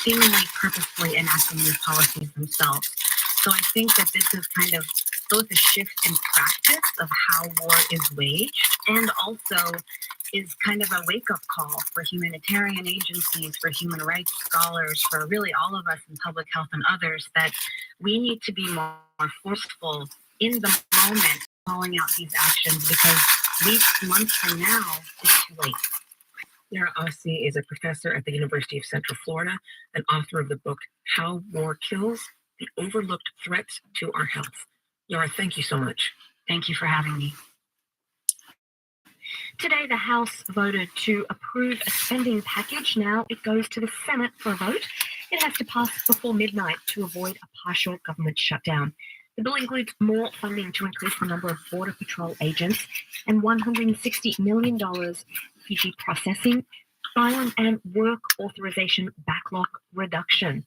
seemingly purposefully enacting these policies themselves. So I think that this is kind of both a shift in practice of how war is waged and also is kind of a wake-up call for humanitarian agencies, for human rights scholars, for really all of us in public health and others, that we need to be more forceful in the moment calling out these actions, because weeks, months from now, it's too late. Yara Ossi is a professor at the University of Central Florida and author of the book, How War Kills, The Overlooked Threats to Our Health. Yara, thank you so much. Thank you for having me. Today, the House voted to approve a spending package. Now it goes to the Senate for a vote. It has to pass before midnight to avoid a partial government shutdown. The bill includes more funding to increase the number of Border Patrol agents and $160 million refugee processing, asylum and work authorization backlog reduction.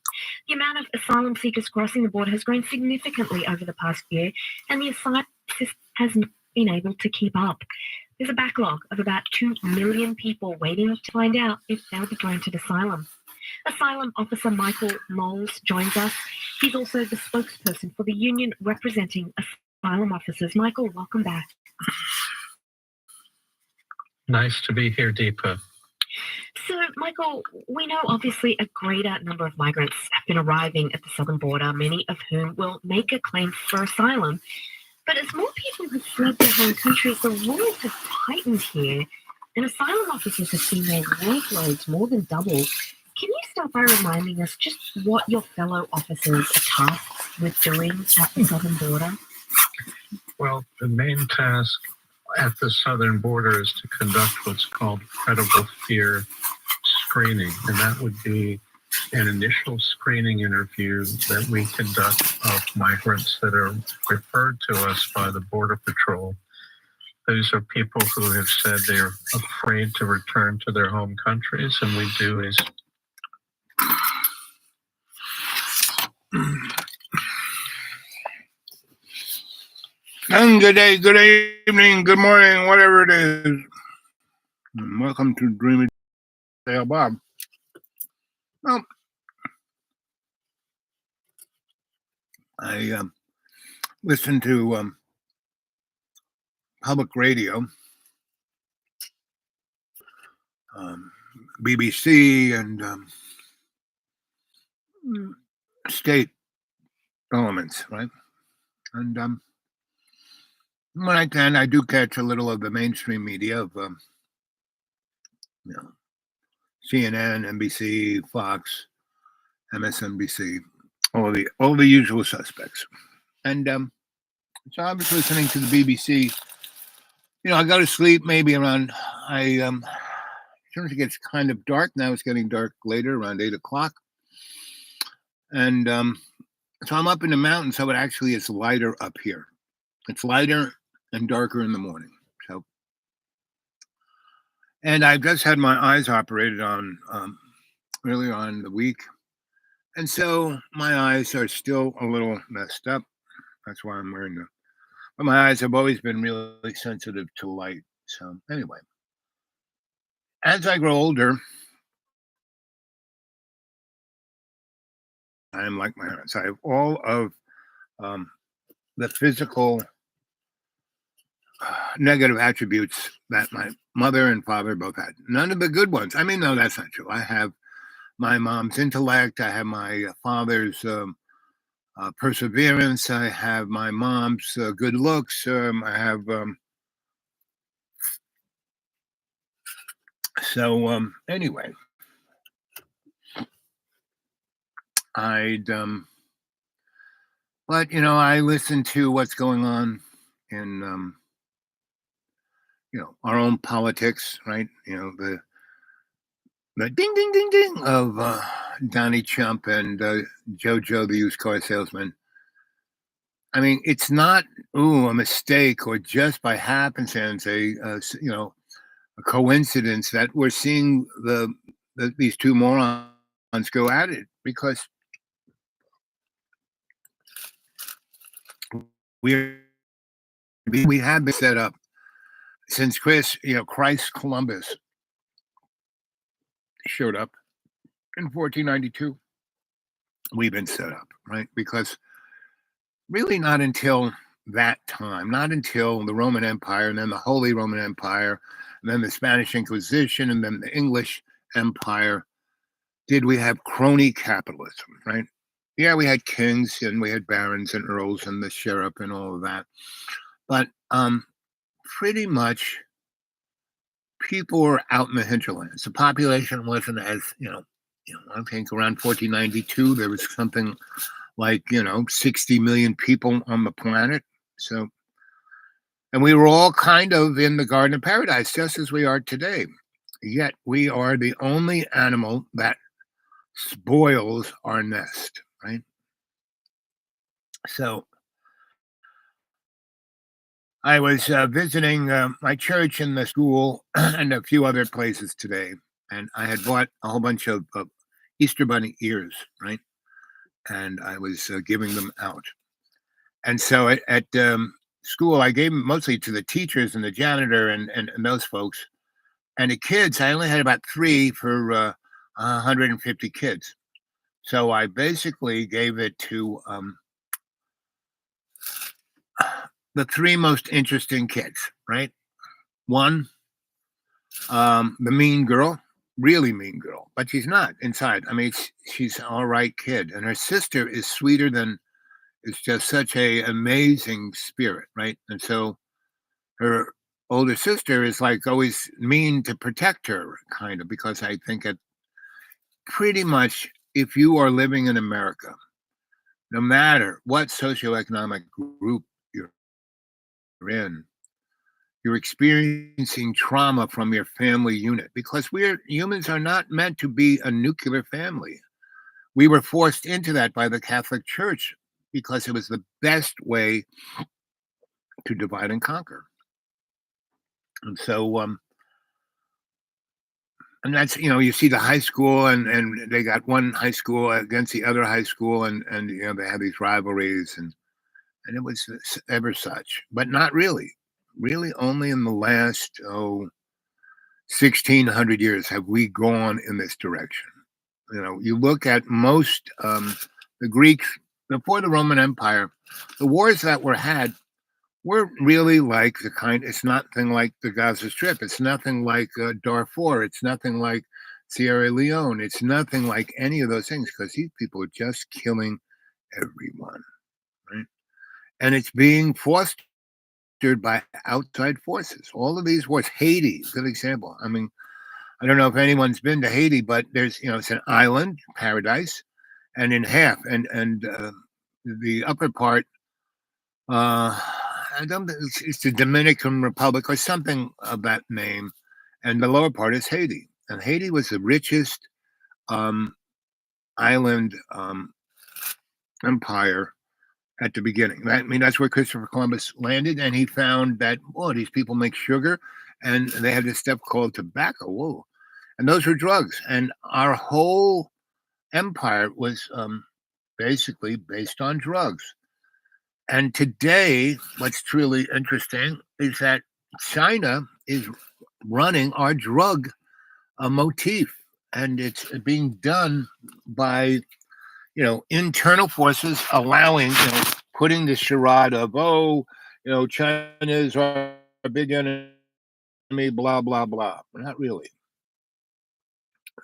The amount of asylum seekers crossing the border has grown significantly over the past year, and the asylum system hasn't been able to keep up. There's a backlog of about 2 million people waiting to find out if they'll be granted asylum. Asylum officer Michael Knowles joins us. He's also the spokesperson for the union representing asylum officers. Michael, welcome back. Nice to be here, Deepa. So, Michael, we know obviously a greater number of migrants have been arriving at the southern border, many of whom will make a claim for asylum. But as more people have fled their home countries, the rules have tightened here, and asylum officers have seen their workloads more than double. Can you start by reminding us just what your fellow officers are tasked with doing at the southern border? Well, the main task at the southern border is to conduct what's called credible fear screening, and that would be an initial screening interview that we conduct of migrants that are referred to us by the Border Patrol. These are people who have said they're afraid to return to their home countries, and we do is And good day, good evening, good morning, whatever it is. And welcome to Dreamy Dale Bob. Well, I listen to public radio, BBC, and state elements, right? And when I can, I do catch a little of the mainstream media of, CNN, NBC, Fox, MSNBC, all the usual suspects. And so I was listening to the BBC. I go to sleep maybe around, as soon as it gets kind of dark, now it's getting dark later, around 8 o'clock. And so I'm up in the mountains, so it actually is lighter up here. It's lighter and darker in the morning. And I just had my eyes operated on earlier on in the week. And so my eyes are still a little messed up. That's why I'm wearing them. But my eyes have always been really sensitive to light. So anyway, as I grow older, I am like my parents. I have all of the physical negative attributes that my mother and father both had. None of the good ones. I mean, no, that's not true. I have my mom's intellect. I have my father's perseverance. I have my mom's good looks. I have anyway, but I listen to what's going on in our own politics, right? The ding ding ding ding of Donnie Trump and Jojo the used car salesman. I mean, it's not a mistake or just by happenstance a coincidence that we're seeing these two morons go at it, because we have been set up since Christ Columbus showed up in 1492, we've been set up, right? Because really not until that time, not until the Roman Empire and then the Holy Roman Empire and then the Spanish Inquisition and then the English Empire did we have crony capitalism, right? Yeah, we had kings and we had barons and earls and the sheriff and all of that. But pretty much people were out in the hinterlands. The population wasn't as, I think around 1492, there was something like, 60 million people on the planet. So, and we were all kind of in the Garden of Paradise, just as we are today. Yet we are the only animal that spoils our nest, right? So I was visiting my church and the school and a few other places today, and I had bought a whole bunch of Easter bunny ears, right? And I was giving them out. And so at school, I gave them mostly to the teachers and the janitor and those folks. And the kids, I only had about 3 for 150 kids. So I basically gave it to the 3 most interesting kids, right? One, the mean girl, really mean girl, but she's not inside. I mean, she's an all right kid. And her sister is sweeter than, it's just such a amazing spirit, right? And so her older sister is like always mean to protect her, kind of, because I think it pretty much, if you are living in America, no matter what socioeconomic group you're in, you're experiencing trauma from your family unit because humans are not meant to be a nuclear family. We were forced into that by the Catholic Church because it was the best way to divide and conquer. And so, and that's, you see the high school and they got one high school against the other high school and they have these rivalries and it was ever such, but not really. Really only in the last 1600 years have we gone in this direction. You look at most the Greeks before the Roman Empire, the wars that were had were really like it's nothing like the Gaza Strip. It's nothing like Darfur. It's nothing like Sierra Leone. It's nothing like any of those things because these people are just killing everyone, right? And it's being fostered by outside forces. All of these wars, Haiti, good example. I mean, I don't know if anyone's been to Haiti, but there's, it's an island, paradise, and in half, and the upper part, I don't think it's the Dominican Republic or something of that name, and the lower part is Haiti. And Haiti was the richest island empire at the beginning. That's where Christopher Columbus landed, and he found that these people make sugar, and they have this stuff called tobacco. Whoa, and those were drugs, and our whole empire was basically based on drugs. And today, what's truly interesting is that China is running our drug motif, and it's being done by internal forces allowing putting the charade of China is our big enemy, blah blah blah. Not really,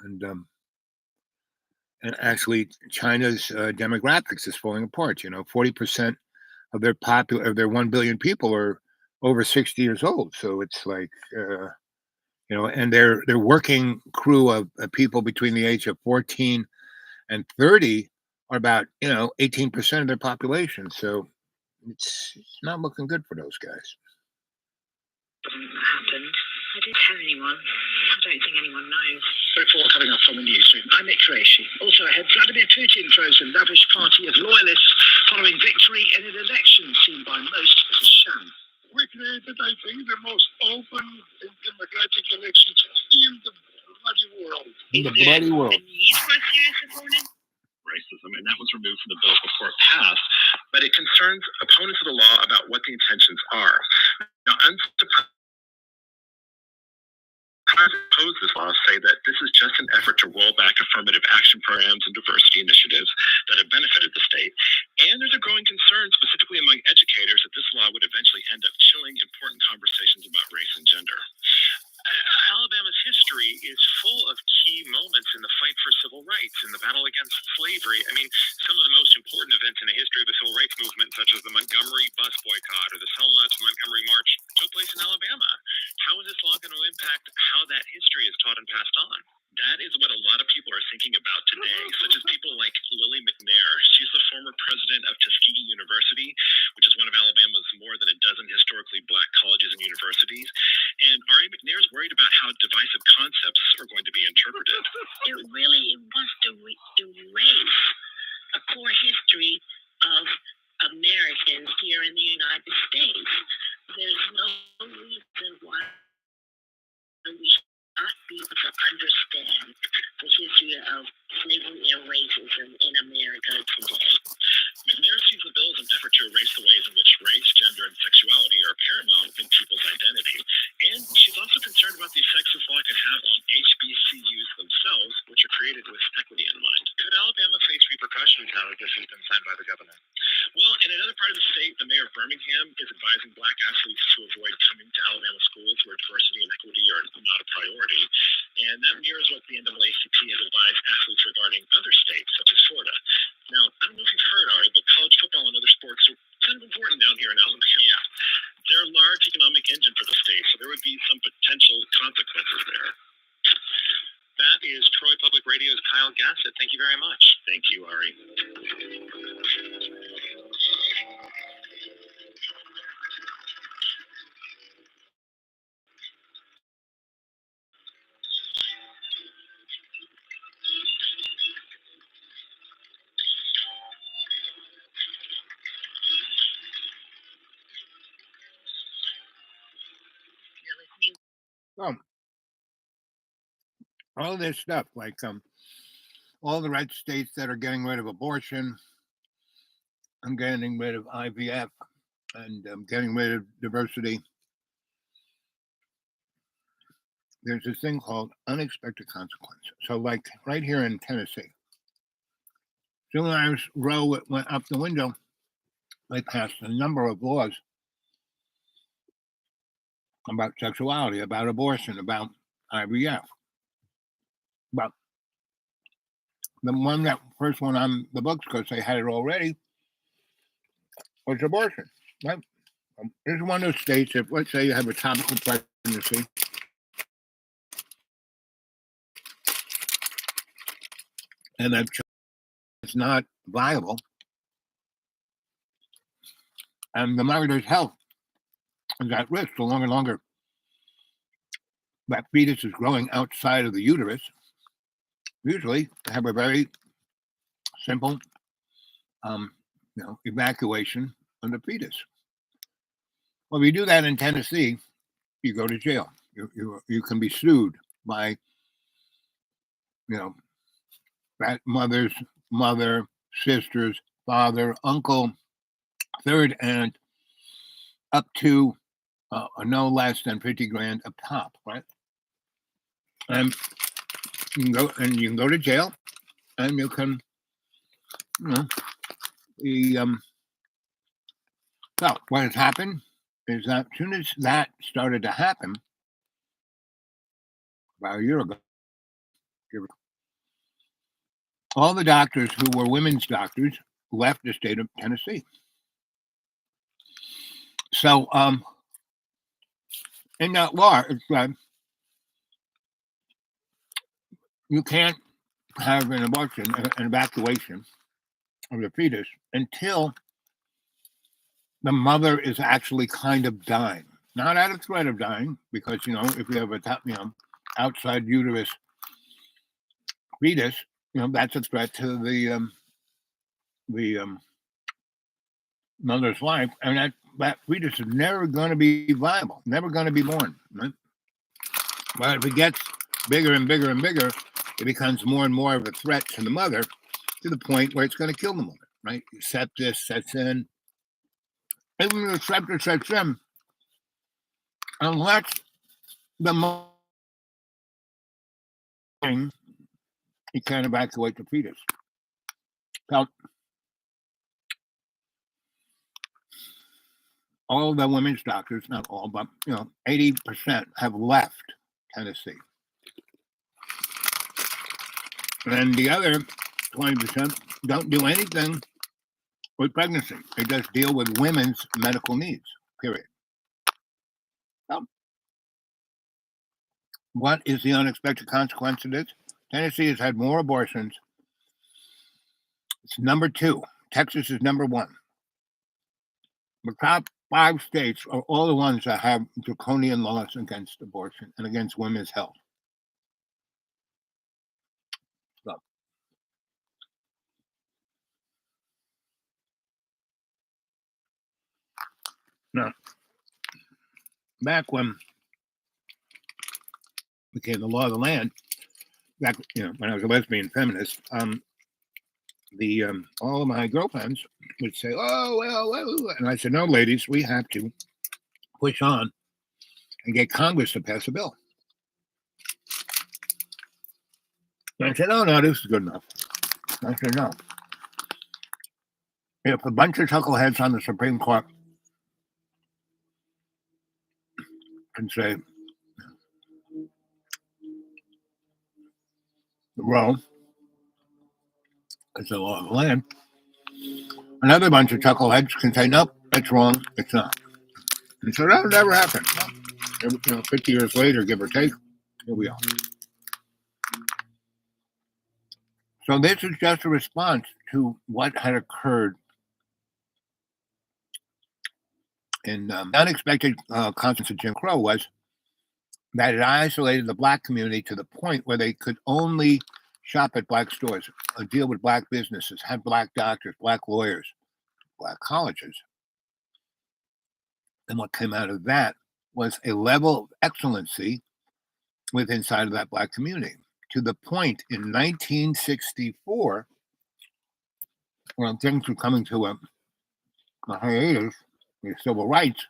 and actually China's demographics is falling apart. 40% of their 1 billion people are over 60 years old. So it's like, and their working crew of people between the age of 14 and 30 are about, 18% of their population. So it's not looking good for those guys. Happened. I didn't tell anyone. I don't think anyone knows. Report coming up from the newsroom. I'm Nick Qureshi. Also ahead, Vladimir Putin throws a lavish party of loyalists following victory in an election seen by most as a sham. We created, I think, the most open and democratic elections in the bloody world. In the bloody world. The need for a serious opponent? Racism, and that was removed from the bill before it passed, but it concerns opponents of the law about what the intentions are. Now, sides that oppose this law say that this is just an effort to roll back affirmative action programs and diversity initiatives that have benefited the state. And there's a growing concern, specifically among educators, that this law would eventually end up chilling important conversations about race and gender. Alabama's history is full of key moments in the fight for civil rights and the battle against slavery. I mean, some of the most important events in the history of the civil rights movement, such as the Montgomery bus boycott or the Selma to Montgomery March, took place in Alabama. How is this law going to impact how that history is taught and passed on? That is what a lot of people are thinking about today, such as people like Lily McNair. She's the former president of Tuskegee University, which is one of Alabama's more than a dozen historically black colleges and universities. And R.A. McNair is worried about how divisive concepts are going to be interpreted. It really wants to erase a core history of Americans here in the United States. There's no reason why we should not be able to understand the history of slavery and racism in America today. McNair sees the bill as an effort to erase the ways in which race, gender, and sexuality are paramount in people's identity. And she's also concerned about the effects this law could have on HBCUs themselves, which are created with equity in mind. Could Alabama face repercussions now that this has been signed by the governor? Well, in another part of the state, the mayor of Birmingham is advising black athletes to avoid coming to Alabama schools where diversity and equity are not a priority. And that mirrors what the NAACP has advised athletes regarding other states, such as Florida. Now, I don't know if you've heard, Ari, but college football and other sports are kind of important down here in Alabama. Yeah. They're a large economic engine for the state, so there would be some potential consequences there. That is Troy Public Radio's Kyle Gassett. Thank you very much. Thank you, Ari. All this stuff, like all the red states that are getting rid of abortion, I'm getting rid of IVF, and getting rid of diversity. There's this thing called unexpected consequences. So, like right here in Tennessee, soon as Roe went up the window, they passed a number of laws about sexuality, about abortion, about IVF. But the first one on the books, because they had it already, was abortion. Right? Here's one of those states, if let's say you have a topical pregnancy, and that it's not viable, and the mother's health is at risk the longer and longer that fetus is growing outside of the uterus. Usually, they have a very simple, evacuation of the fetus. Well, if you do that in Tennessee, you go to jail. You can be sued by, that mother's mother, sisters, father, uncle, third aunt, up to no less than 50 grand a pop, right? And you can go to jail, and you can, so what has happened is that as soon as that started to happen, about a year ago, all the doctors who were women's doctors left the state of Tennessee. So, in that law, it's you can't have an abortion, an evacuation of the fetus until the mother is actually kind of dying, not at a threat of dying, because if you have a outside uterus fetus, that's a threat to the mother's life, and that fetus is never going to be viable, never going to be born. Right? But if it gets bigger and bigger and bigger, it becomes more and more of a threat to the mother, to the point where it's going to kill the mother. Right? Sepsis sets in. Even when the sepsis sets in, unless the you can't evacuate the fetus. So all the women's doctors, not all, but 80% have left Tennessee. And the other 20% don't do anything with pregnancy. They just deal with women's medical needs, period. So, what is the unexpected consequence of this? Tennessee has had more abortions. It's number 2. Texas is number 1. The top 5 states are all the ones that have draconian laws against abortion and against women's health. So, now, back when it became the law of the land, back when I was a lesbian feminist, all of my girlfriends would say, "Oh well," and I said, "No, ladies, we have to push on and get Congress to pass a bill." And I said, "Oh no, this is good enough." I said, "No. If a bunch of chuckleheads on the Supreme Court can say Roe is the law of the land, another bunch of chuckleheads can say, nope, it's wrong, it's not." And so that would never happen. 50 years later, give or take, here we are. So this is just a response to what had occurred in unexpected consequence of Jim Crow was that it isolated the black community to the point where they could only shop at black stores, deal with black businesses, have black doctors, black lawyers, black colleges. And what came out of that was a level of excellency within inside of that black community, to the point in 1964, when things were coming to a hiatus with civil rights,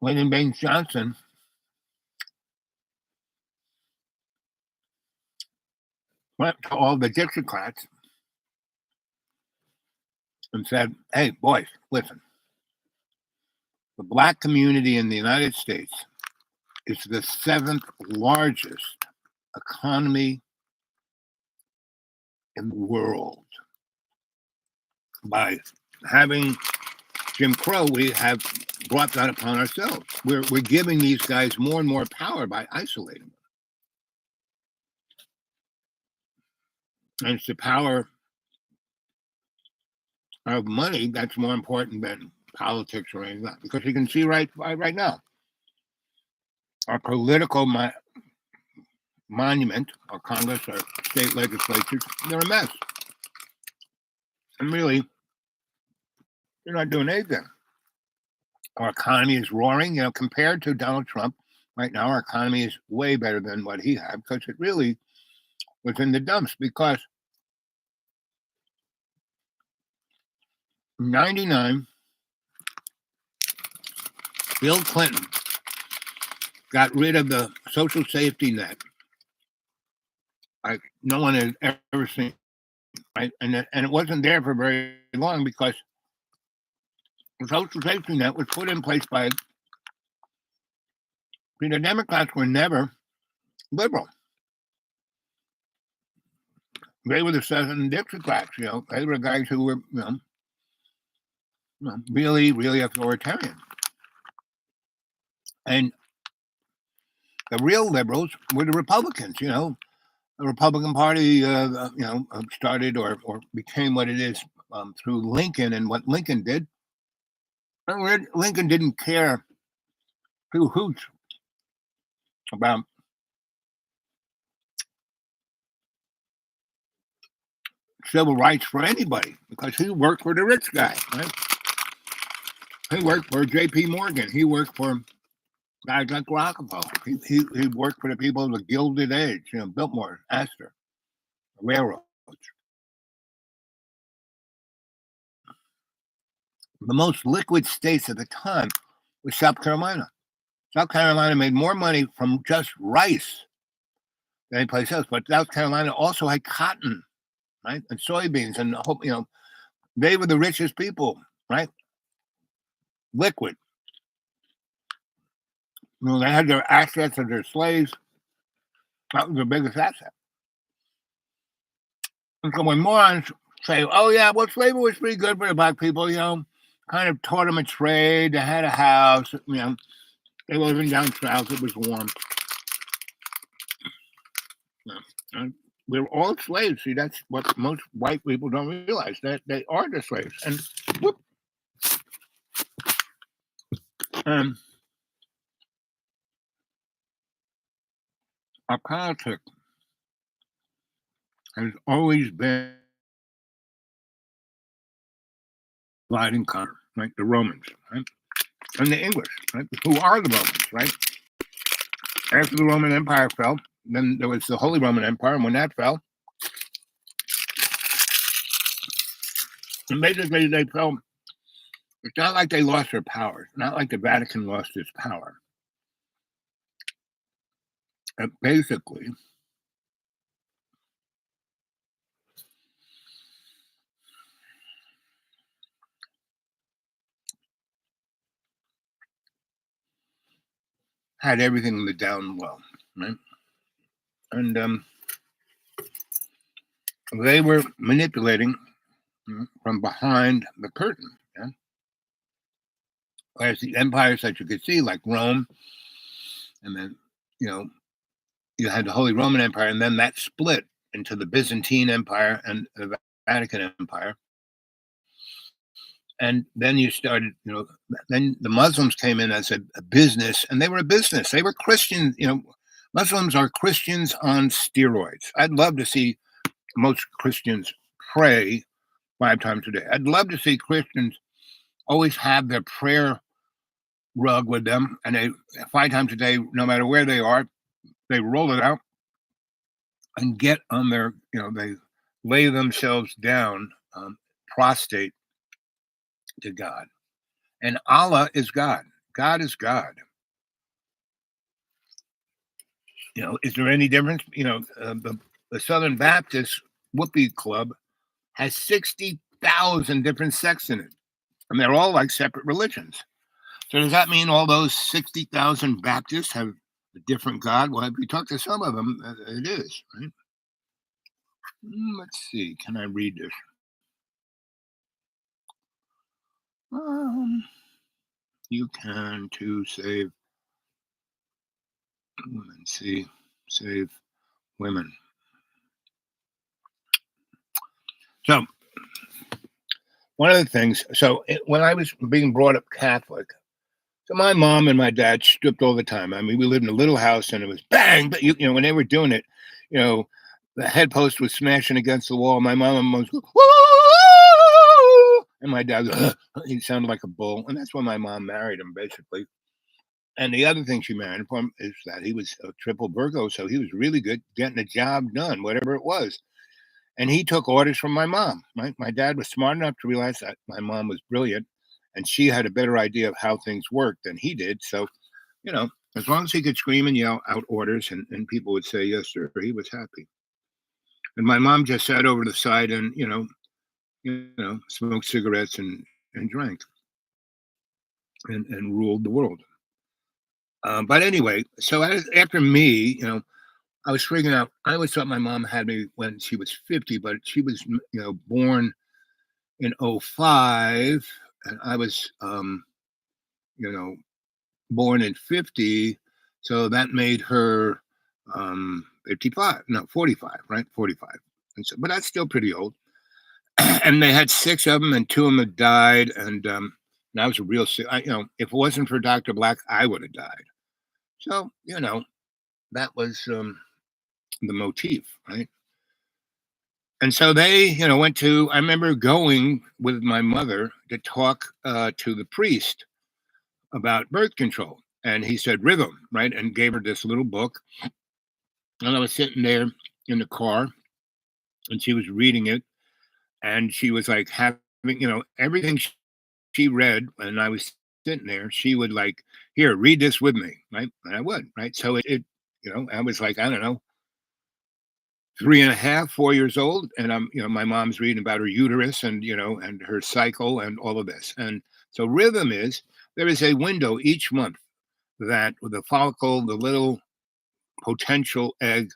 Lyndon Baines Johnson went to all the Dixiecrats and said, "Hey, boys, listen. The black community in the United States is the 7th largest economy in the world. By having Jim Crow, we have brought that upon ourselves. We're giving these guys more and more power by isolating them. And it's the power of money that's more important than politics or anything like that. Because you can see right now, our political monument, our Congress, our state legislatures, they're a mess. And really, they're not doing anything. Our economy is roaring, compared to Donald Trump. Right now, our economy is way better than what he had, because it really was in the dumps. Because 1999, Bill Clinton got rid of the social safety net like no one had ever seen, right? And it wasn't there for very long, because the social safety net was put in place by the Democrats. Were never liberal. They were the Southern Dixiecrats. They were the guys who were really, really authoritarian. And the real liberals were the Republicans. The Republican Party, started or became what it is through Lincoln and what Lincoln did. And Lincoln didn't care two hoots about civil rights for anybody, because he worked for the rich guy, right? He worked for J.P. Morgan. He worked for guys like Rockefeller. He worked for the people of the Gilded Age, Biltmore, Astor, railroads. The most liquid states at the time was South Carolina. South Carolina made more money from just rice than any place else. But South Carolina also had cotton, right, and soybeans, and they were the richest people, right? Liquid. They had their assets and their slaves. That was their biggest asset. And so when morons say, "Oh yeah, well, slavery was pretty good for the black people," kind of taught them a trade. They had a house, they were living down south. It was warm. And we were all slaves. See, that's what most white people don't realize, that they are the slaves. And whoop. Our politics has always been divide and conquer, right? The Romans, right? And the English, right? Who are the Romans, right? After the Roman Empire fell, then there was the Holy Roman Empire, and when that fell, and basically they fell. It's not like they lost their power. It's not like the Vatican lost its power. It basically had everything in the down low, right? And they were manipulating from behind the curtain. Yeah? Whereas the empires that you could see, like Rome, and then you had the Holy Roman Empire, and then that split into the Byzantine Empire and the Vatican Empire. And then you started, then the Muslims came in as a business, and they were a business. They were Christian, Muslims are Christians on steroids. I'd love to see most Christians pray 5 times a day. I'd love to see Christians always have their prayer rug with them, and they 5 times a day, no matter where they are, they roll it out and get on their, they lay themselves down, prostrate to God. And Allah is God. God is God. Is there any difference? The Southern Baptist Whoopee Club has 60,000 different sects in it, and they're all like separate religions. So does that mean all those 60,000 Baptists have a different God? Well, if you talk to some of them, it is, right? Let's see. Can I read this? You can to save women. See, save women. So one of the things, when I was being brought up Catholic, so my mom and my dad stripped all the time. I mean, we lived in a little house, and it was bang, but when they were doing it, the headpost was smashing against the wall. My mom was going, woo! And my dad, he sounded like a bull, and that's when my mom married him, basically. And the other thing she married him is that he was a triple Virgo, so he was really good getting the job done, whatever it was. And he took orders from my mom. Right? My dad was smart enough to realize that my mom was brilliant, and she had a better idea of how things worked than he did. So, as long as he could scream and yell out orders, and people would say yes, sir, he was happy. And my mom just sat over the side and smoked cigarettes and drank and ruled the world. But anyway, so after me, I was figuring out. I always thought my mom had me when she was 50, but she was born in 05, and I was born in 50, so that made her 55, no, 45, right? 45. And so, but that's still pretty old. And they had 6 of them, and 2 of them had died, and I was a real sick. If it wasn't for Dr. Black, I would have died. So that was the motif, right? And so they, went to. I remember going with my mother to talk to the priest about birth control, and he said rhythm, right, and gave her this little book. And I was sitting there in the car, and she was reading it, and she was like having, everything she read, and I was sitting there, she would like, here, read this with me, right? And I would, right? So I was like, I don't know, 3.5, 4 years old, and my mom's reading about her uterus and and her cycle and all of this. And so rhythm is there is a window each month that the follicle, the little potential egg,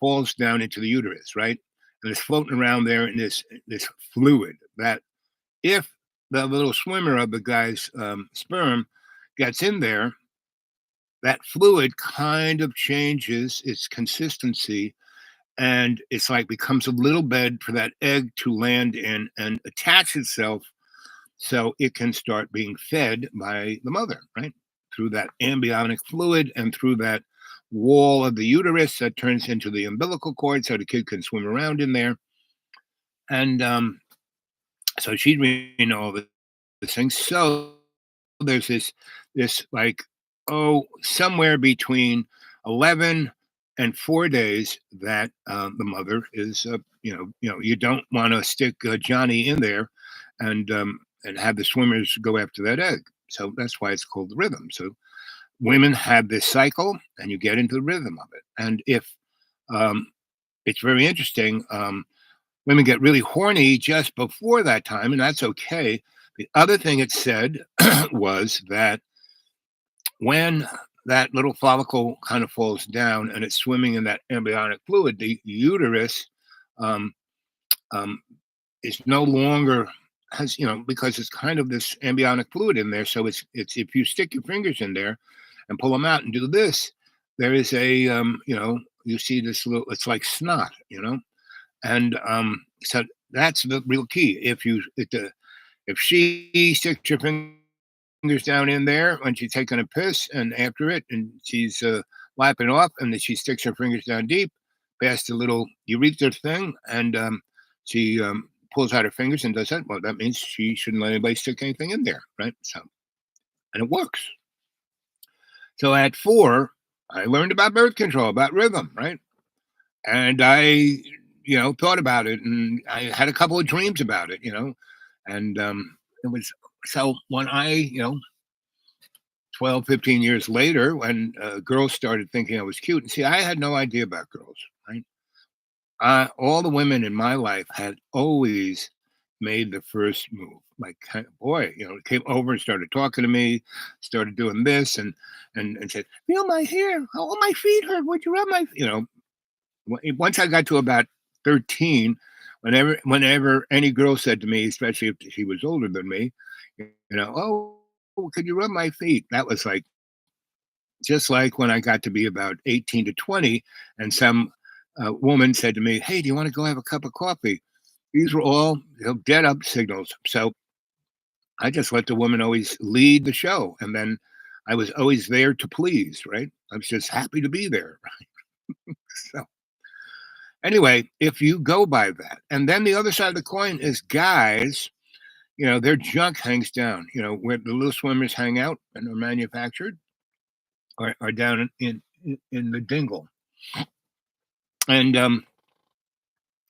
falls down into the uterus, right? And it's floating around there in this fluid that if the little swimmer of the guy's sperm gets in there, that fluid kind of changes its consistency and it's like becomes a little bed for that egg to land in and attach itself so it can start being fed by the mother, right? Through that amniotic fluid and through that wall of the uterus that turns into the umbilical cord so the kid can swim around in there. And so she'd read all this thing. So there's this like, somewhere between 11 and 4 days that the mother is, you don't want to stick Johnny in there and have the swimmers go after that egg. So that's why it's called the rhythm. So women have this cycle, and you get into the rhythm of it. And if it's very interesting, women get really horny just before that time, and that's okay. The other thing it said was that when that little follicle kind of falls down and it's swimming in that embryonic fluid, the uterus um, um, is no longer has because it's kind of this embryonic fluid in there. So it's if you stick your fingers in there and pull them out and do this, there is a you see this little, it's like snot, and so that's the real key. If she sticks her fingers down in there when she's taking a piss and after it, and she's wiping off, and then she sticks her fingers down deep past the little urethra thing, and she pulls out her fingers and does that. Well, that means she shouldn't let anybody stick anything in there, right? So, and it works. So at 4, I learned about birth control, about rhythm, right? And I, thought about it, and I had a couple of dreams about it, and it was so when I, 12, 15 years later, when girls started thinking I was cute, and see, I had no idea about girls, right? All the women in my life had always made the first move. Like, boy, came over and started talking to me, started doing this, and said, "Feel my hair. Oh, my feet hurt. Would you rub my?" Once I got to about 13, whenever any girl said to me, especially if she was older than me, "Oh, could you rub my feet?" That was like just like when I got to be about 18 to 20, and some woman said to me, "Hey, do you want to go have a cup of coffee?" These were all dead up signals. So I just let the woman always lead the show, and then I was always there to please. Right? I was just happy to be there. So anyway, if you go by that, and then the other side of the coin is guys. Their junk hangs down. Where the little swimmers hang out and are manufactured are down in the dingle, and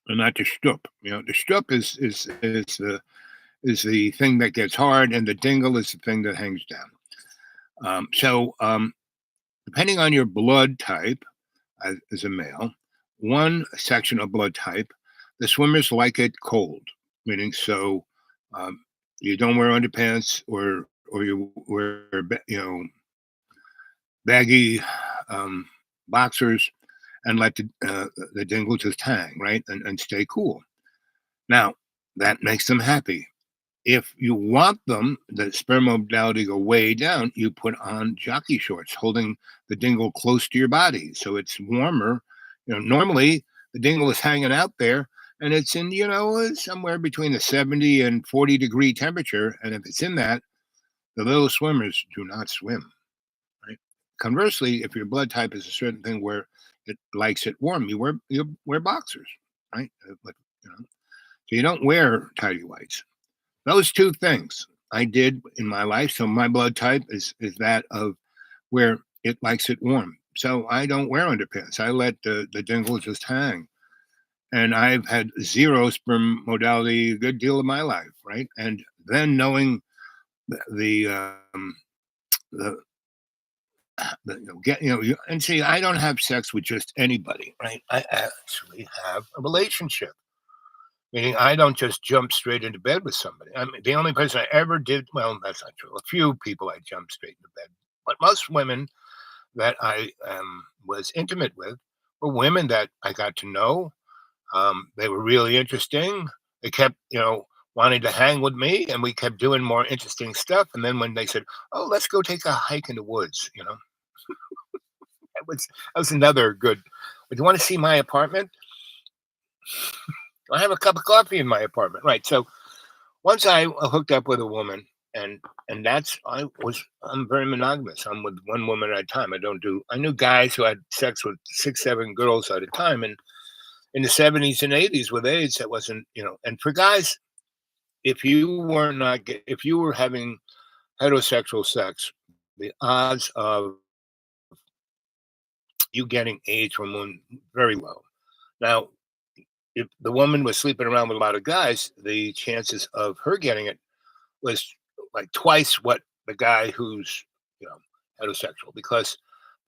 not the stup. The stup is the thing that gets hard, and the dingle is the thing that hangs down. So depending on your blood type as a male, one section of blood type, the swimmers like it cold, meaning so you don't wear underpants or you wear baggy boxers and let the dingle just hang, right, and stay cool. Now that makes them happy. If you want the sperm modality go way down, you put on jockey shorts, holding the dingle close to your body, so it's warmer. Normally the dingle is hanging out there, and it's in somewhere between the 70 and 40 degree temperature, and if it's in that, the little swimmers do not swim. Right. Conversely, if your blood type is a certain thing where it likes it warm, you wear boxers, right? But, so you don't wear tidy whities. Those two things I did in my life. So my blood type is that of where it likes it warm. So I don't wear underpants. I let the dingle just hang. And I've had zero sperm modality a good deal of my life, right? And then knowing the the, and see, I don't have sex with just anybody, right? I actually have a relationship. Meaning, I don't just jump straight into bed with somebody. I mean, the only person I ever did, well, that's not true. A few people I jumped straight into bed, but most women that I was intimate with were women that I got to know. They were really interesting. They kept, wanting to hang with me, and we kept doing more interesting stuff. And then when they said, "Oh, let's go take a hike in the woods," that was another good. Would you want to see my apartment? I have a cup of coffee in my apartment, right? So once I hooked up with a woman, and I'm very monogamous. I'm with one woman at a time. I knew guys who had sex with 6, 7 girls at a time, and in the 70s and 80s with AIDS, that wasn't, and for guys, if you were having heterosexual sex, the odds of you getting AIDS were very low. Now, if the woman was sleeping around with a lot of guys, the chances of her getting it was like twice what the guy who's you know heterosexual, because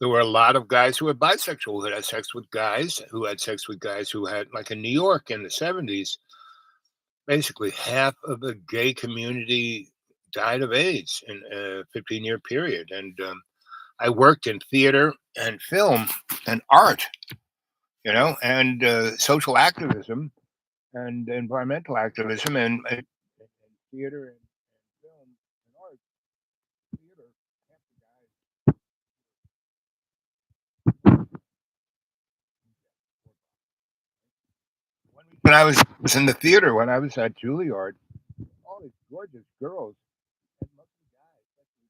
there were a lot of guys who were bisexual who had sex with guys who had sex with guys who had, like, in New York in the 70s, basically half of the gay community died of AIDS in a 15-year period. And I worked in theater and film and art, and social activism and environmental activism, and theater and film and art. Theater, half the guys. When I was in the theater, when I was at Juilliard, all these gorgeous girls, and mostly guys, especially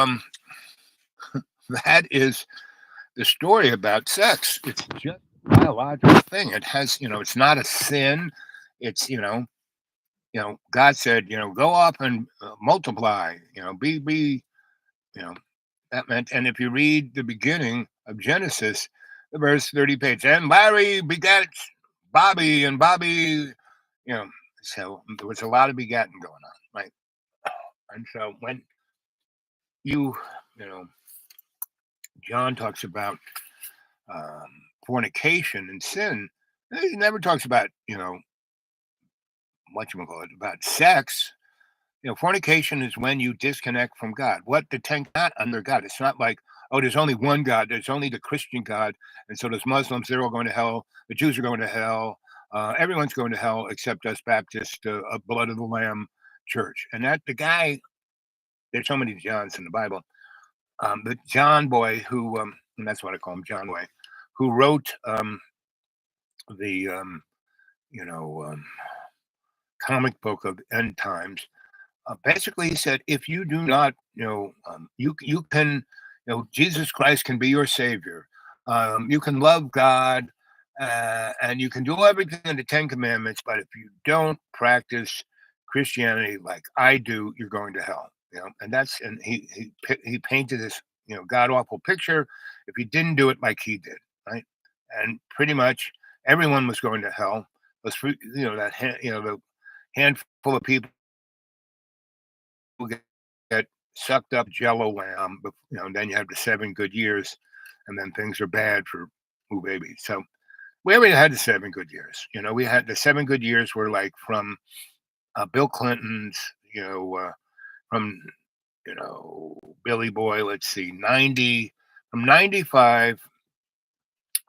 dancers. That is the story about sex. It's just a biological thing. It has, it's not a sin. It's, God said, go off and multiply. Be, you know, that meant. And if you read the beginning of Genesis, the verse 30 page, and Larry begat Bobby, and Bobby, you know. So there was a lot of begatting going on, right? And so when you, you know, John talks about um, fornication and sin, he never talks about, what you call it, about sex. Fornication is when you disconnect from God. What the tank not under God. It's not like, oh, there's only one God. There's only the Christian God, and so there's Muslims. They're all going to hell. The Jews are going to hell. Everyone's going to hell except us Baptist, Blood of the Lamb Church. And that the guy. There's so many Johns in the Bible. The John boy who, and that's what I call him, John boy, who wrote the you know um, comic book of end times. Basically, he said, if you do not, you can, Jesus Christ can be your savior. You can love God, and you can do everything in the Ten Commandments, but if you don't practice Christianity like I do, you're going to hell. And he painted this, god awful picture if you didn't do it like he did, right? And pretty much everyone was going to hell. The handful of people who get sucked up Jello lamb, but and then you have the 7 good years, and then things are bad for Ooh Baby. So we already had the 7 good years. We had the 7 good years were like from Bill Clinton's, from Billy Boy. Let's see, 95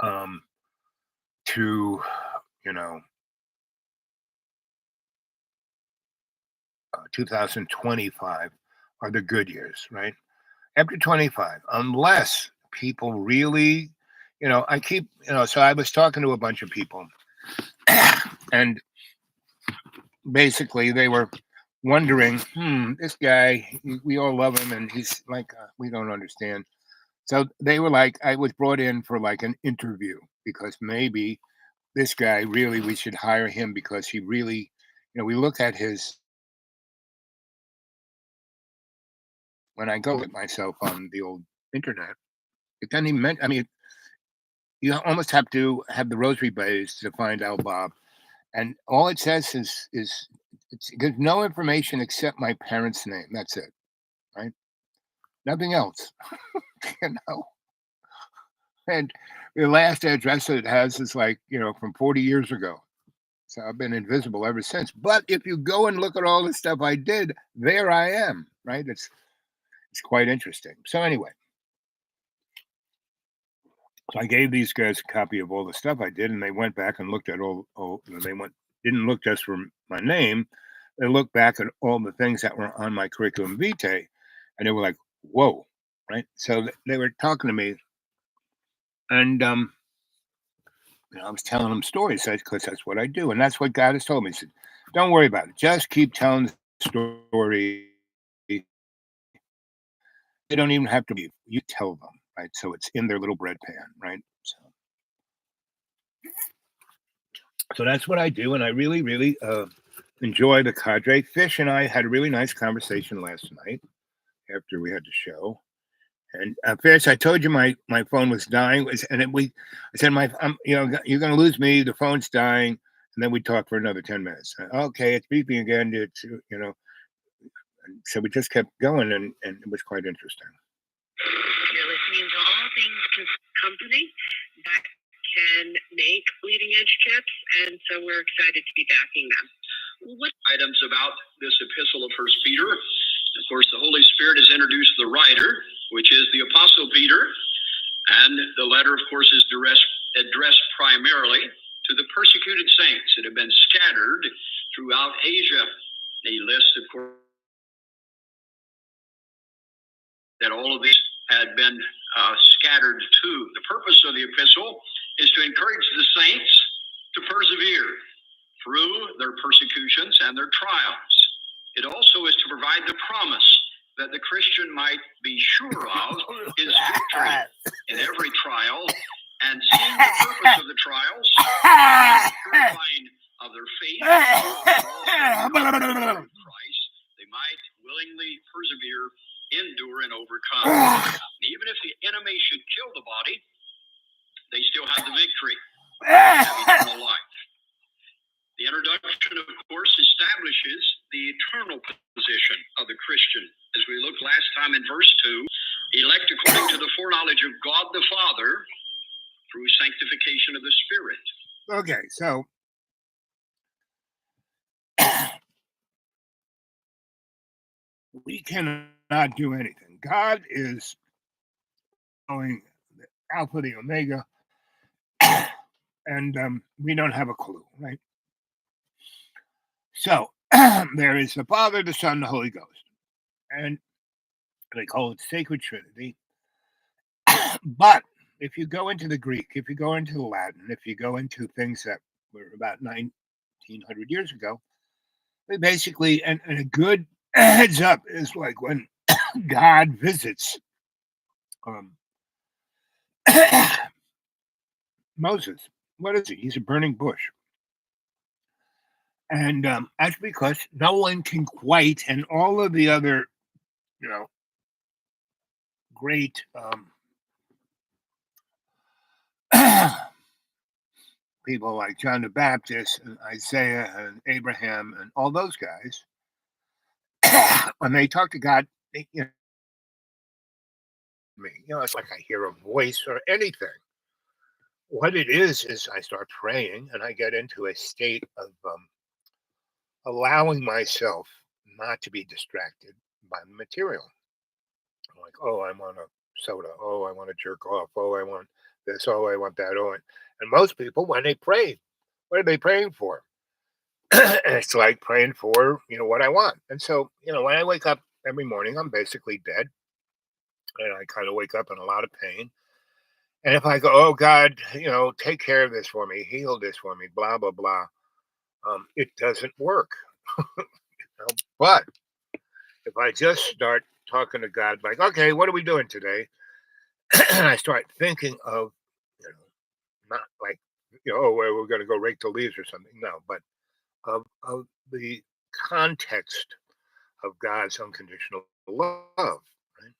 um, to you know 2025 are the good years, right? After 25, unless people really, I keep, so I was talking to a bunch of people, and basically they were wondering, this guy, we all love him, and he's like, we don't understand. So they were like, I was brought in for like an interview because maybe this guy really, we should hire him because he really, we look at his, when I go at myself on the old internet. It doesn't even I mean, you almost have to have the rosary beads to find Al Bob, and all it says is there's no information except my parents' name. That's it, right? Nothing else, you know. And the last address it has is like from 40 years ago. So I've been invisible ever since. But if you go and look at all the stuff I did, there I am, right? It's quite interesting. So anyway, so I gave these guys a copy of all the stuff I did, and they went back and looked at all they didn't look just for my name, they looked back at all the things that were on my curriculum vitae, and they were like, "Whoa!" Right? So they were talking to me, and I was telling them stories because that's what I do, and that's what God has told me. He said, "Don't worry about it. Just keep telling the story. They don't even have to be. You tell them, right? So it's in their little bread pan, right? So that's what I do, and I really, really enjoy the cadre. Fish and I had a really nice conversation last night after we had the show. And Fish, I told you my phone was dying, I said you're going to lose me. The phone's dying, and then we talked for another 10 minutes. Okay, it's beeping again. So we just kept going, and it was quite interesting. You're listening to All Things Company that can make leading edge chips, and so we're excited to be backing them. What items about this epistle of First Peter? Of course, the Holy Spirit has introduced the writer, which is the Apostle Peter, and the letter, of course, is addressed primarily to the persecuted saints that have been scattered throughout Asia. He lists, of course, that all of these had been scattered to. The purpose of the epistle is to encourage the saints to persevere through their persecutions and their trials. It also is to provide the promise that the Christian might be sure of his victory in every trial, and seeing the purpose of the trials, and the purifying of their faith, Christ, they might willingly persevere, endure, and overcome. Even if the enemy should kill the body, they still have the victory, have eternal life. The introduction, of course, establishes the eternal position of the Christian. As we looked last time in verse 2, elect according to the foreknowledge of God the Father through sanctification of the Spirit. Okay, so we cannot do anything. God is knowing the Alpha, the Omega, and we don't have a clue, right? So there is the Father, the Son, the Holy Ghost, and they call it Sacred Trinity. But if you go into the Greek, if you go into the Latin, if you go into things that were about 1900 years ago, they basically, and a good heads up is like when God visits Moses. What is he? He's a burning bush. And that's because no one can quite, and all of the other, great people like John the Baptist and Isaiah and Abraham and all those guys, when they talk to God, it's like I hear a voice or anything. What it is I start praying and I get into a state of allowing myself not to be distracted by the material. I'm like, oh, I want a soda. Oh, I want to jerk off. Oh, I want this. Oh, I want that. Oh, and most people, when they pray, what are they praying for? It's like praying for, what I want. And so, when I wake up every morning, I'm basically dead. And I kind of wake up in a lot of pain. And if I go, oh, God, take care of this for me, heal this for me, blah, blah, blah, it doesn't work. But if I just start talking to God, like, okay, what are we doing today? And I start thinking of, not like, oh, well, we're going to go rake the leaves or something. No, but of the context of God's unconditional love, right?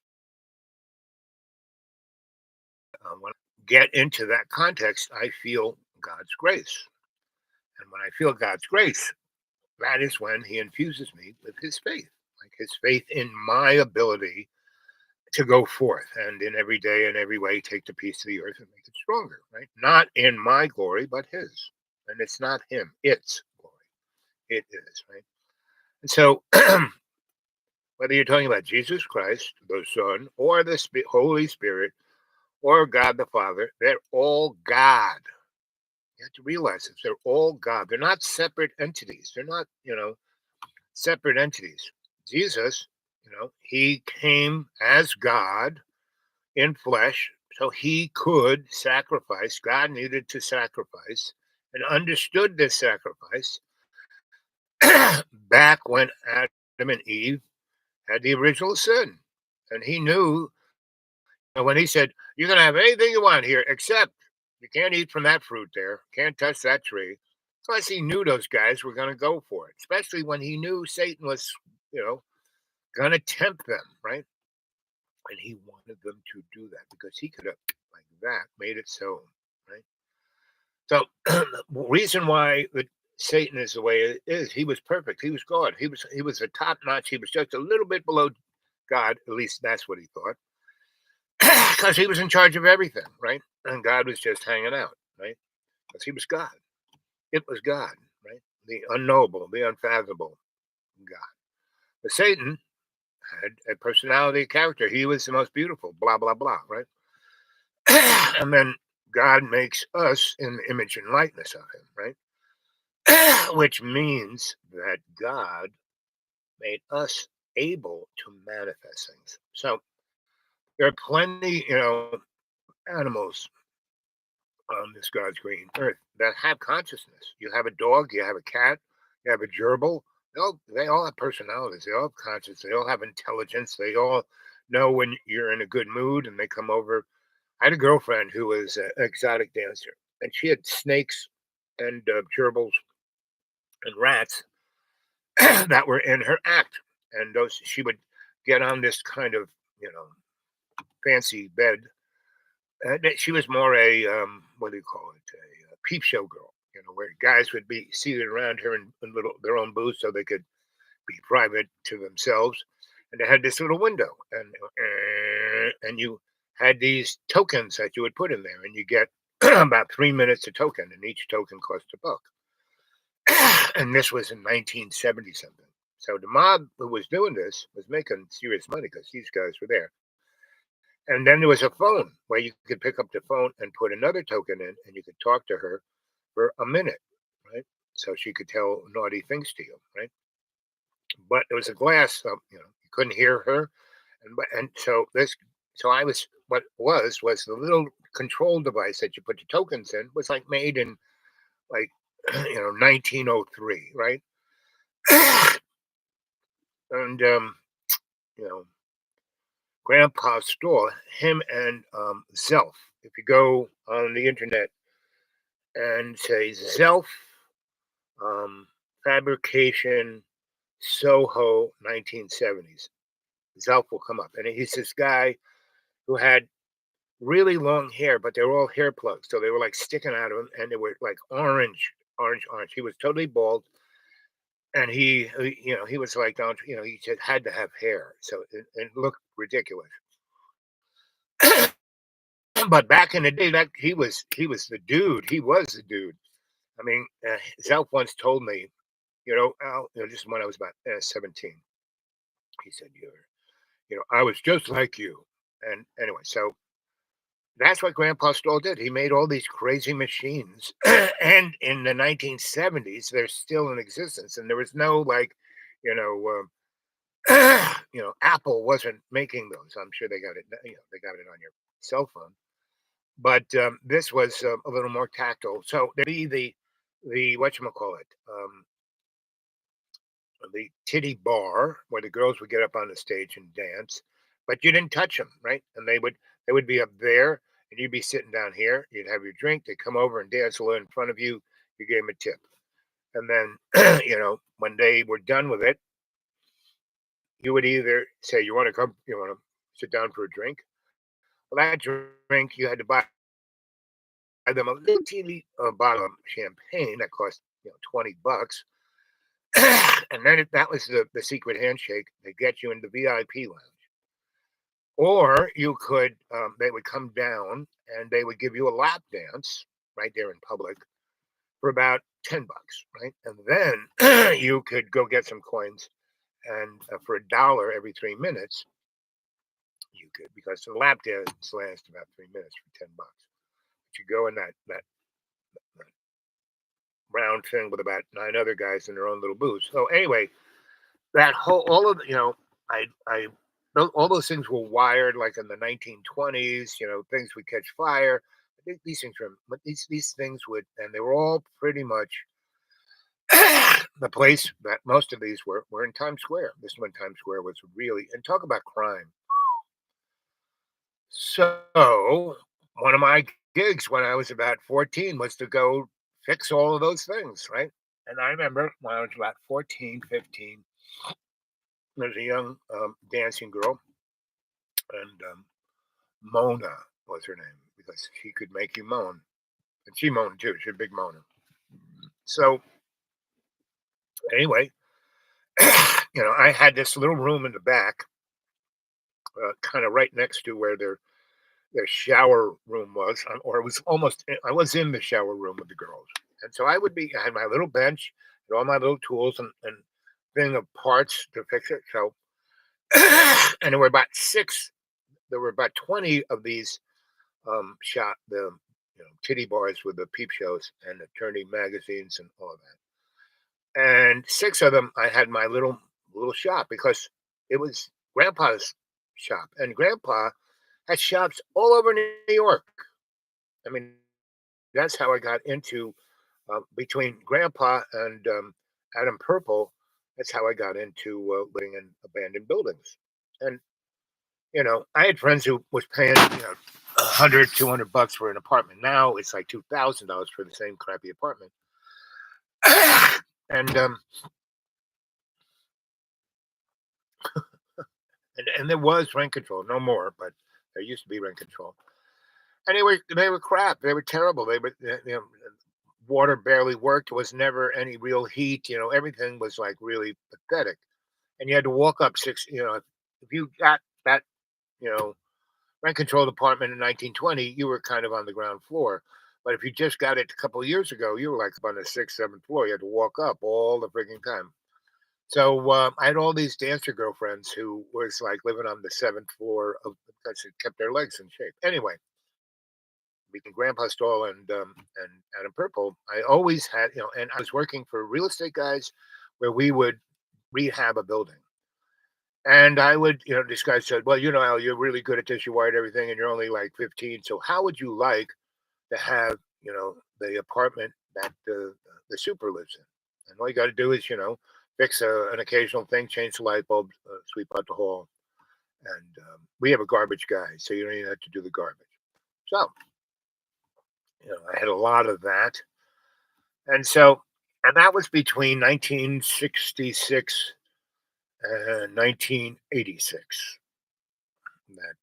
When I get into that context, I feel God's grace. And when I feel God's grace, that is when He infuses me with His faith, like His faith in my ability to go forth and in every day and every way take the peace of the earth and make it stronger, right? Not in my glory, but His. And it's not Him, it's glory. It is, right? And so, whether you're talking about Jesus Christ, the Son, or the Holy Spirit, or God the Father, they're all God. You have to realize this. They're all God. They're not separate entities. They're not, separate entities. Jesus, he came as God in flesh, so he could sacrifice. God needed to sacrifice and understood this sacrifice back when Adam and Eve had the original sin. And he knew when he said, "You can have anything you want here, except you can't eat from that fruit there, can't touch that tree." Plus, he knew those guys were going to go for it, especially when he knew Satan was, going to tempt them, right? And he wanted them to do that because he could have, like that, made it so, right? So, the reason why Satan is the way it is, he was perfect. He was God. He was a top notch. He was just a little bit below God. At least that's what he thought, because he was in charge of everything, right? And God was just hanging out, right? Because he was God. It was God, right? The unknowable, the unfathomable God. But Satan had a personality, a character. He was the most beautiful, blah, blah, blah, right? And then God makes us in the image and likeness of him, right? Which means that God made us able to manifest things. So there are plenty, animals on this God's green earth that have consciousness. You have a dog, you have a cat, you have a gerbil. They all have personalities. They all have conscience. They all have intelligence. They all know when you're in a good mood and they come over. I had a girlfriend who was an exotic dancer, and she had snakes and gerbils and rats that were in her act. And those she would get on this kind of fancy bed. She was more a what do you call it? A peep show girl, where guys would be seated around her in little their own booths so they could be private to themselves. And they had this little window, and you had these tokens that you would put in there, and you get about 3 minutes a token, and each token cost $1. And this was in 1970 something. So the mob who was doing this was making serious money because these guys were there. And then there was a phone where you could pick up the phone and put another token in, and you could talk to her for a minute, right? So she could tell naughty things to you, right? But it was a glass, so you couldn't hear her, so I was what was the little control device that you put the tokens in was like made in like 1903, right? And you know Grandpa Stoll, him and Zelf. If you go on the internet and say Zelf um, fabrication Soho 1970s, Zelf will come up, and he's this guy who had really long hair, but they were all hair plugs, so they were like sticking out of him, and they were like orange, orange, orange. He was totally bald, and he was like, don't he just had to have hair, so it looked ridiculous. But back in the day, that he was the dude. He was the dude. I mean, Zelf once told me, Al, just when I was about 17, he said, I was just like you. And anyway, so that's what Grandpa Stoll did. He made all these crazy machines, and in the 1970s, they're still in existence. And there was no like, you know, Apple wasn't making those. I'm sure they got it. They got it on your cell phone. But this was a little more tactile. So there'd be the whatchamacallit, the titty bar where the girls would get up on the stage and dance, but you didn't touch them, right? And they would be up there, and you'd be sitting down here. You'd have your drink. They'd come over and dance a little in front of you. You gave them a tip, and then when they were done with it, you would either say you want to sit down for a drink, For that drink, you had to buy them a little teeny bottle of champagne that cost $20, and then that was the secret handshake. They get you in the VIP lounge. Or you could, they would come down and they would give you a lap dance right there in public for about $10, right? And then you could go get some coins, and for $1 every 3 minutes, you could, because the lap dance lasts about 3 minutes for $10. But you go in that round thing with about 9 other guys in their own little booths. So anyway, that whole all of I all those things were wired like in the 1920s. Things would catch fire. These things were, but these things would, and they were all pretty much the place that most of these were in Times Square. This one, Times Square, was really, and talk about crime. So one of my gigs when I was about 14 was to go fix all of those things, right? And I remember when I was about 14, 15, there's a young dancing girl, and Mona was her name because she could make you moan, and she moaned too. She's a big moaner. So anyway, I had this little room in the back, kind of right next to where their shower room was, or it was almost. I was in the shower room with the girls, and so I had my little bench, and all my little tools and thing of parts to fix it. So, and there were about six. There were about 20 of these shot the titty bars with the peep shows and attorney magazines and all of that. And six of them, I had my little shop because it was Grandpa's shop, and Grandpa had shops all over New York. I mean, that's how I got into between Grandpa and Adam Purple. That's how I got into living in abandoned buildings. And I had friends who was paying, 100, $200 for an apartment. Now it's like $2,000 for the same crappy apartment. and and there was rent control, no more, but there used to be rent control. And they were crap. They were terrible. They were, water barely worked. There was never any real heat. Everything was like really pathetic. And you had to walk up six. If you got that, you know, rent controlled apartment in 1920, you were kind of on the ground floor. But if you just got it a couple of years ago, you were like on the sixth, seventh floor. You had to walk up all the freaking time. So I had all these dancer girlfriends who was like living on the seventh floor of because it kept their legs in shape. Anyway, between Grandpa Stall and Adam Purple, I always had and I was working for real estate guys where we would rehab a building. And I would, this guy said, well, Al, you're really good at this. You wired everything and you're only like 15. So how would you like to have, the apartment that the super lives in? And all you got to do is, fix an occasional thing, change the light bulb, sweep out the hall. And we have a garbage guy, so you don't even have to do the garbage. So, I had a lot of that. And that was between 1966 and 1986.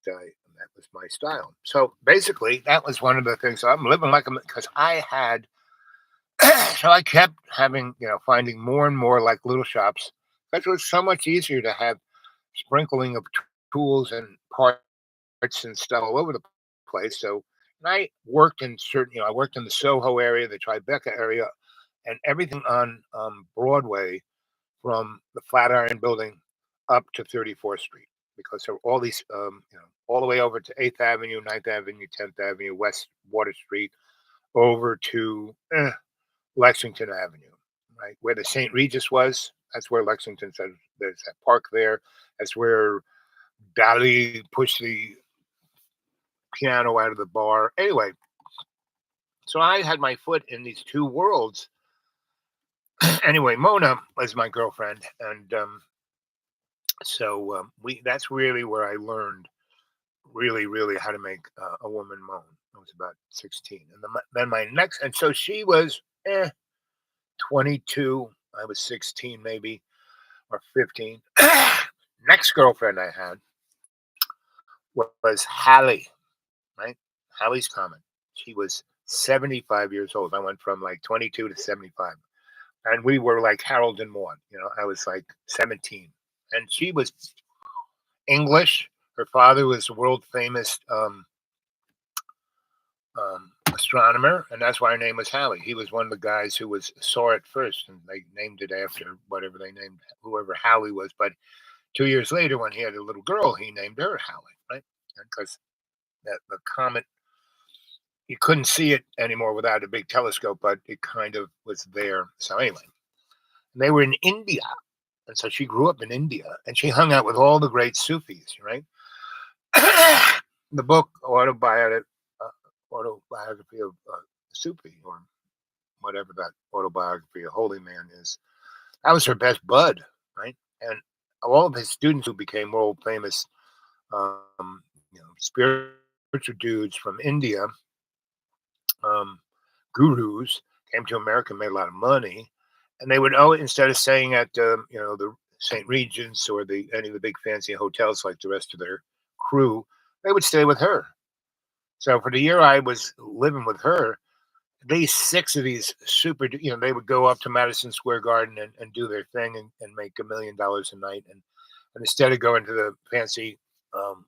That was my style. So basically, that was one of the things. I'm living like because I had. So I kept having, finding more and more like little shops. Because it was so much easier to have sprinkling of tools and parts and stuff all over the place. So, and I worked in certain, I worked in the Soho area, the Tribeca area, and everything on Broadway from the Flatiron Building up to 34th Street because there were all these, all the way over to 8th Avenue, 9th Avenue, 10th Avenue, West Water Street, over to Lexington Avenue, right where the St. Regis was. That's where Lexington says there's that park there. That's where Dali pushed the piano out of the bar. Anyway, so I had my foot in these two worlds. Anyway, Mona was my girlfriend, and so we that's really where I learned really, really how to make a woman moan. I was about 16, and then my next, and so she was 22. I was 16, maybe, or 15. Next girlfriend I had was Hallie. right? Hallie's comment. She was 75 years old. I went from like 22 to 75. And we were like Harold and Maude. I was like 17. And she was English. Her father was a world famous astronomer, and that's why her name was Hallie. He was one of the guys who saw it first, and they named it after whatever they named whoever Hallie was. But 2 years later, when he had a little girl, he named her Hallie, right? Because the comet, you couldn't see it anymore without a big telescope, but it kind of was there. So anyway, they were in India, and so she grew up in India, and she hung out with all the great Sufis, right? The book autobiography of Sufi, or whatever that autobiography of Holy Man is. That was her best bud, right? And all of his students who became world famous, spiritual dudes from India, um, gurus, came to America, made a lot of money, and they would instead of staying at the St. Regent's or any of the big fancy hotels like the rest of their crew, they would stay with her. So for the year I was living with her, at least six of these they would go up to Madison Square Garden and do their thing and make $1 million a night. And instead of going to the fancy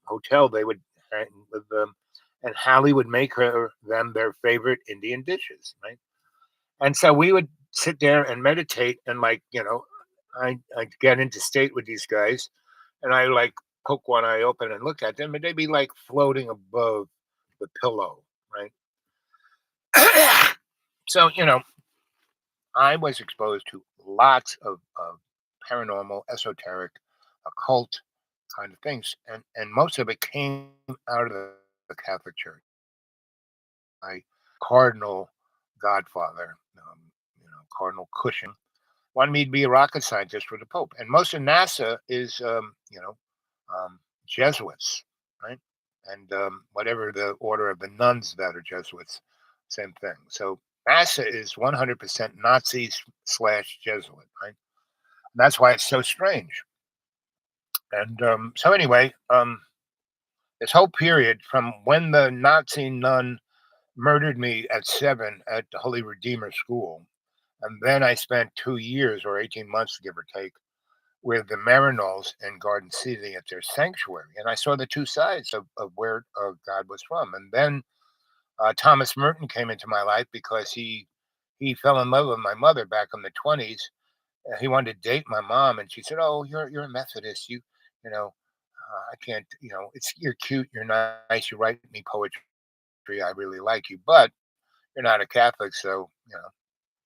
hotel, they would hang with them. And Hallie would make them their favorite Indian dishes, right? And so we would sit there and meditate, and I'd get into state with these guys, and I like poke one eye open and look at them, and they'd be like floating above the pillow, right? So I was exposed to lots of paranormal, esoteric, occult kind of things, and most of it came out of the Catholic Church. My cardinal godfather, Cardinal Cushing, wanted me to be a rocket scientist for the Pope, and most of NASA is, Jesuits, right? And whatever the order of the nuns that are Jesuits, same thing. So NASA is 100% Nazi/Jesuit, right? And that's why it's so strange. And so anyway, this whole period from when the Nazi nun murdered me at 7 at the Holy Redeemer School, and then I spent 2 years or 18 months, give or take, with the Marinols in Garden City at their sanctuary. And I saw the two sides of where God was from. And then Thomas Merton came into my life because he fell in love with my mother back in the 20s. He wanted to date my mom, and she said, "Oh, you're a Methodist. I can't. You're cute. You're nice. You write me poetry. I really like you, but you're not a Catholic, so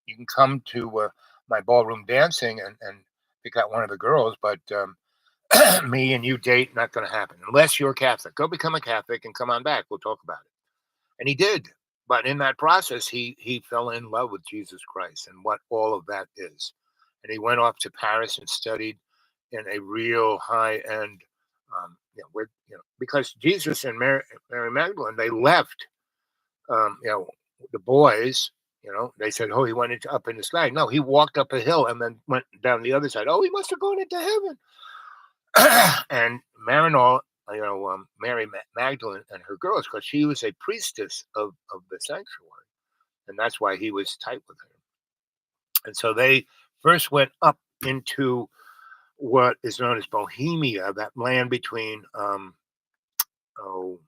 you can come to my ballroom dancing and pick out one of the girls, but me and you date, not going to happen unless you're Catholic. Go become a Catholic and come on back. We'll talk about it." And he did. But in that process, he fell in love with Jesus Christ and what all of that is. And he went off to Paris and studied in a real high end, because Jesus and Mary Magdalene, they left, um, you know, the boys. They said, "Oh, he went up in the sky." No, he walked up a hill and then went down the other side. Oh, he must have gone into heaven. And Marinol, Mary Magdalene and her girls, because she was a priestess of the sanctuary, and that's why he was tight with her. And so they first went up into what is known as Bohemia, that land between oh,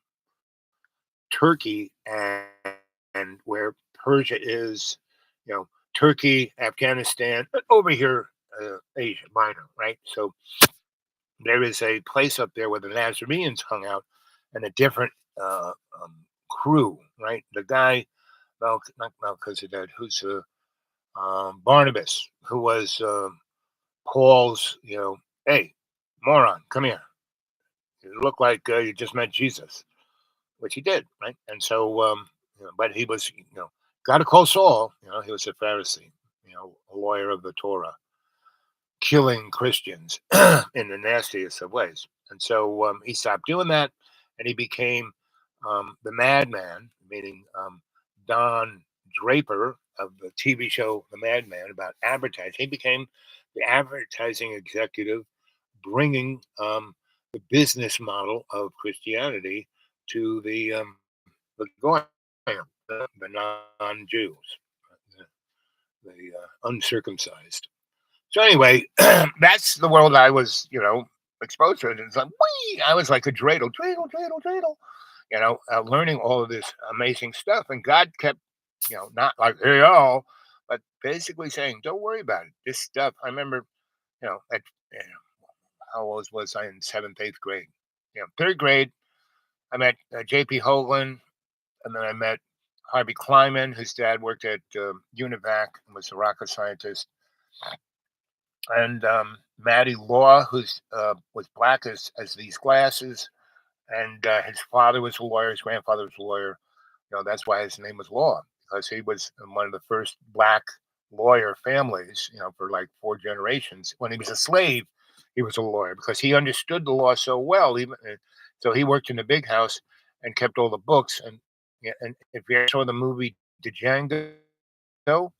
Turkey and where Persia is, Turkey, Afghanistan, but over here, Asia Minor, right? So there is a place up there where the Nazarenes hung out, and a different crew, right? The guy, not Melchizedek, who's Barnabas, who was Paul's, hey, moron, come here. You look like you just met Jesus, which he did, right? And so, but he was, got to call Saul. He was a Pharisee, a lawyer of the Torah, killing Christians in the nastiest of ways. And so he stopped doing that, and he became the madman, meaning Don Draper of the TV show The Madman about advertising. He became the advertising executive, bringing the business model of Christianity to the the Goyim, the non-Jews, the uncircumcised. So anyway, that's the world I was, exposed to. And it's like, wee! I was like a dreidel, dreidel, dreidel, dreidel, learning all of this amazing stuff. And God kept, not like, hey, all, but basically saying, don't worry about it. This stuff, I remember, at, how old was I in seventh, eighth grade? Third grade, I met J.P. Hoagland, and then I met Harvey Kleiman, whose dad worked at UNIVAC and was a rocket scientist, and Maddie Law, who's was black as these glasses, and his father was a lawyer, his grandfather was a lawyer. That's why his name was Law, because he was one of the first black lawyer families, for like 4 generations. When he was a slave, he was a lawyer because he understood the law so well. Even so, he worked in the big house and kept all the books. And yeah, and if you ever saw the movie Django, and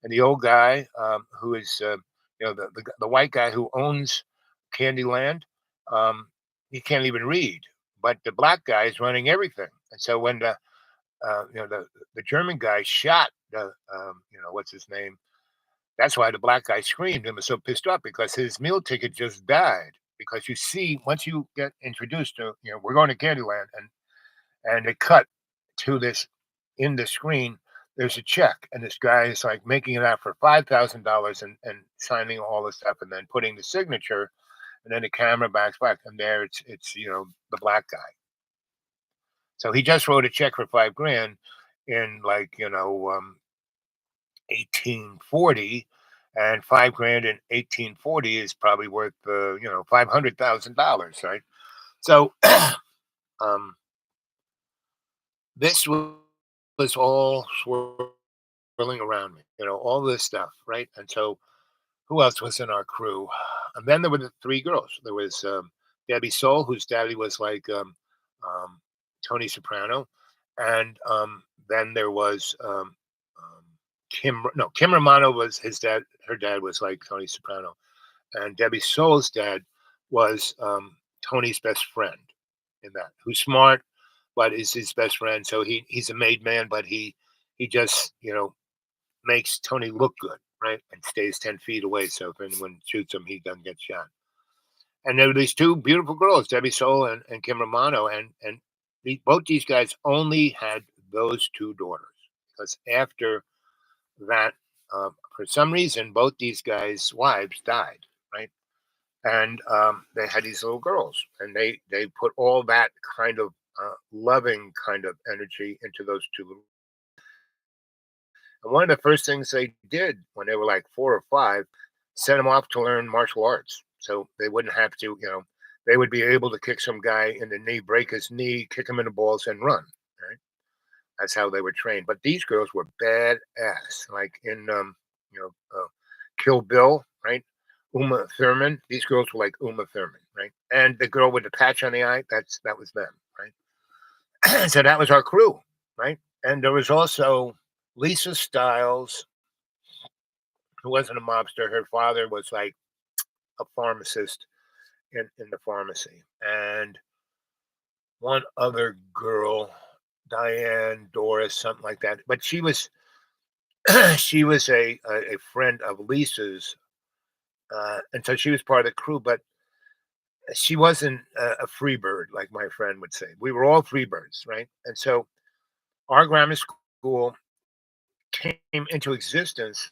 the old guy who is the white guy who owns Candyland, um, he can't even read, but the black guy is running everything. And so when the German guy shot the what's his name, that's why the black guy screamed and was so pissed off because his meal ticket just died. Because you see, once you get introduced to, we're going to Candyland, and it cut to this in the screen. There's a check, and this guy is like making it out for $5,000 and signing all this stuff, and then putting the signature, and then the camera backs back, and there it's the black guy. So he just wrote a check for $5,000 in 1840, and $5,000 in 1840 is probably worth $500,000, right? So um, this was all swirling around me, all this stuff, right? And so who else was in our crew? And then there were the three girls. There was Debbie Soul, whose daddy was like um, Tony Soprano, and then there was Kim Romano was his dad. Her dad was like Tony Soprano, and Debbie Soul's dad was Tony's best friend in that, who's smart, but is his best friend. So he's a made man, but he just makes Tony look good, right? And stays 10 feet away. So if anyone shoots him, he doesn't get shot. And there were these two beautiful girls, Debbie Soul and Kim Romano. And both these guys only had those two daughters because after that, for some reason, both these guys' wives died, right? And they had these little girls, and they put all that kind of loving kind of energy into those two little. And one of the first things they did when they were like 4 or 5, sent them off to learn martial arts. So they wouldn't have to, they would be able to kick some guy in the knee, break his knee, kick him in the balls, and run. Right? That's how they were trained. But these girls were badass, like in, Kill Bill, right? Uma Thurman. These girls were like Uma Thurman, right? And the girl with the patch on the eye, that was them, right? So that was our crew, right? And there was also Lisa Stiles, who wasn't a mobster. Her father was like a pharmacist in the pharmacy. And one other girl, Diane, Doris, something like that. But she was she was a friend of Lisa's, and so she was part of the crew. But she wasn't a free bird, like my friend would say. We were all free birds, right? And so our grammar school came into existence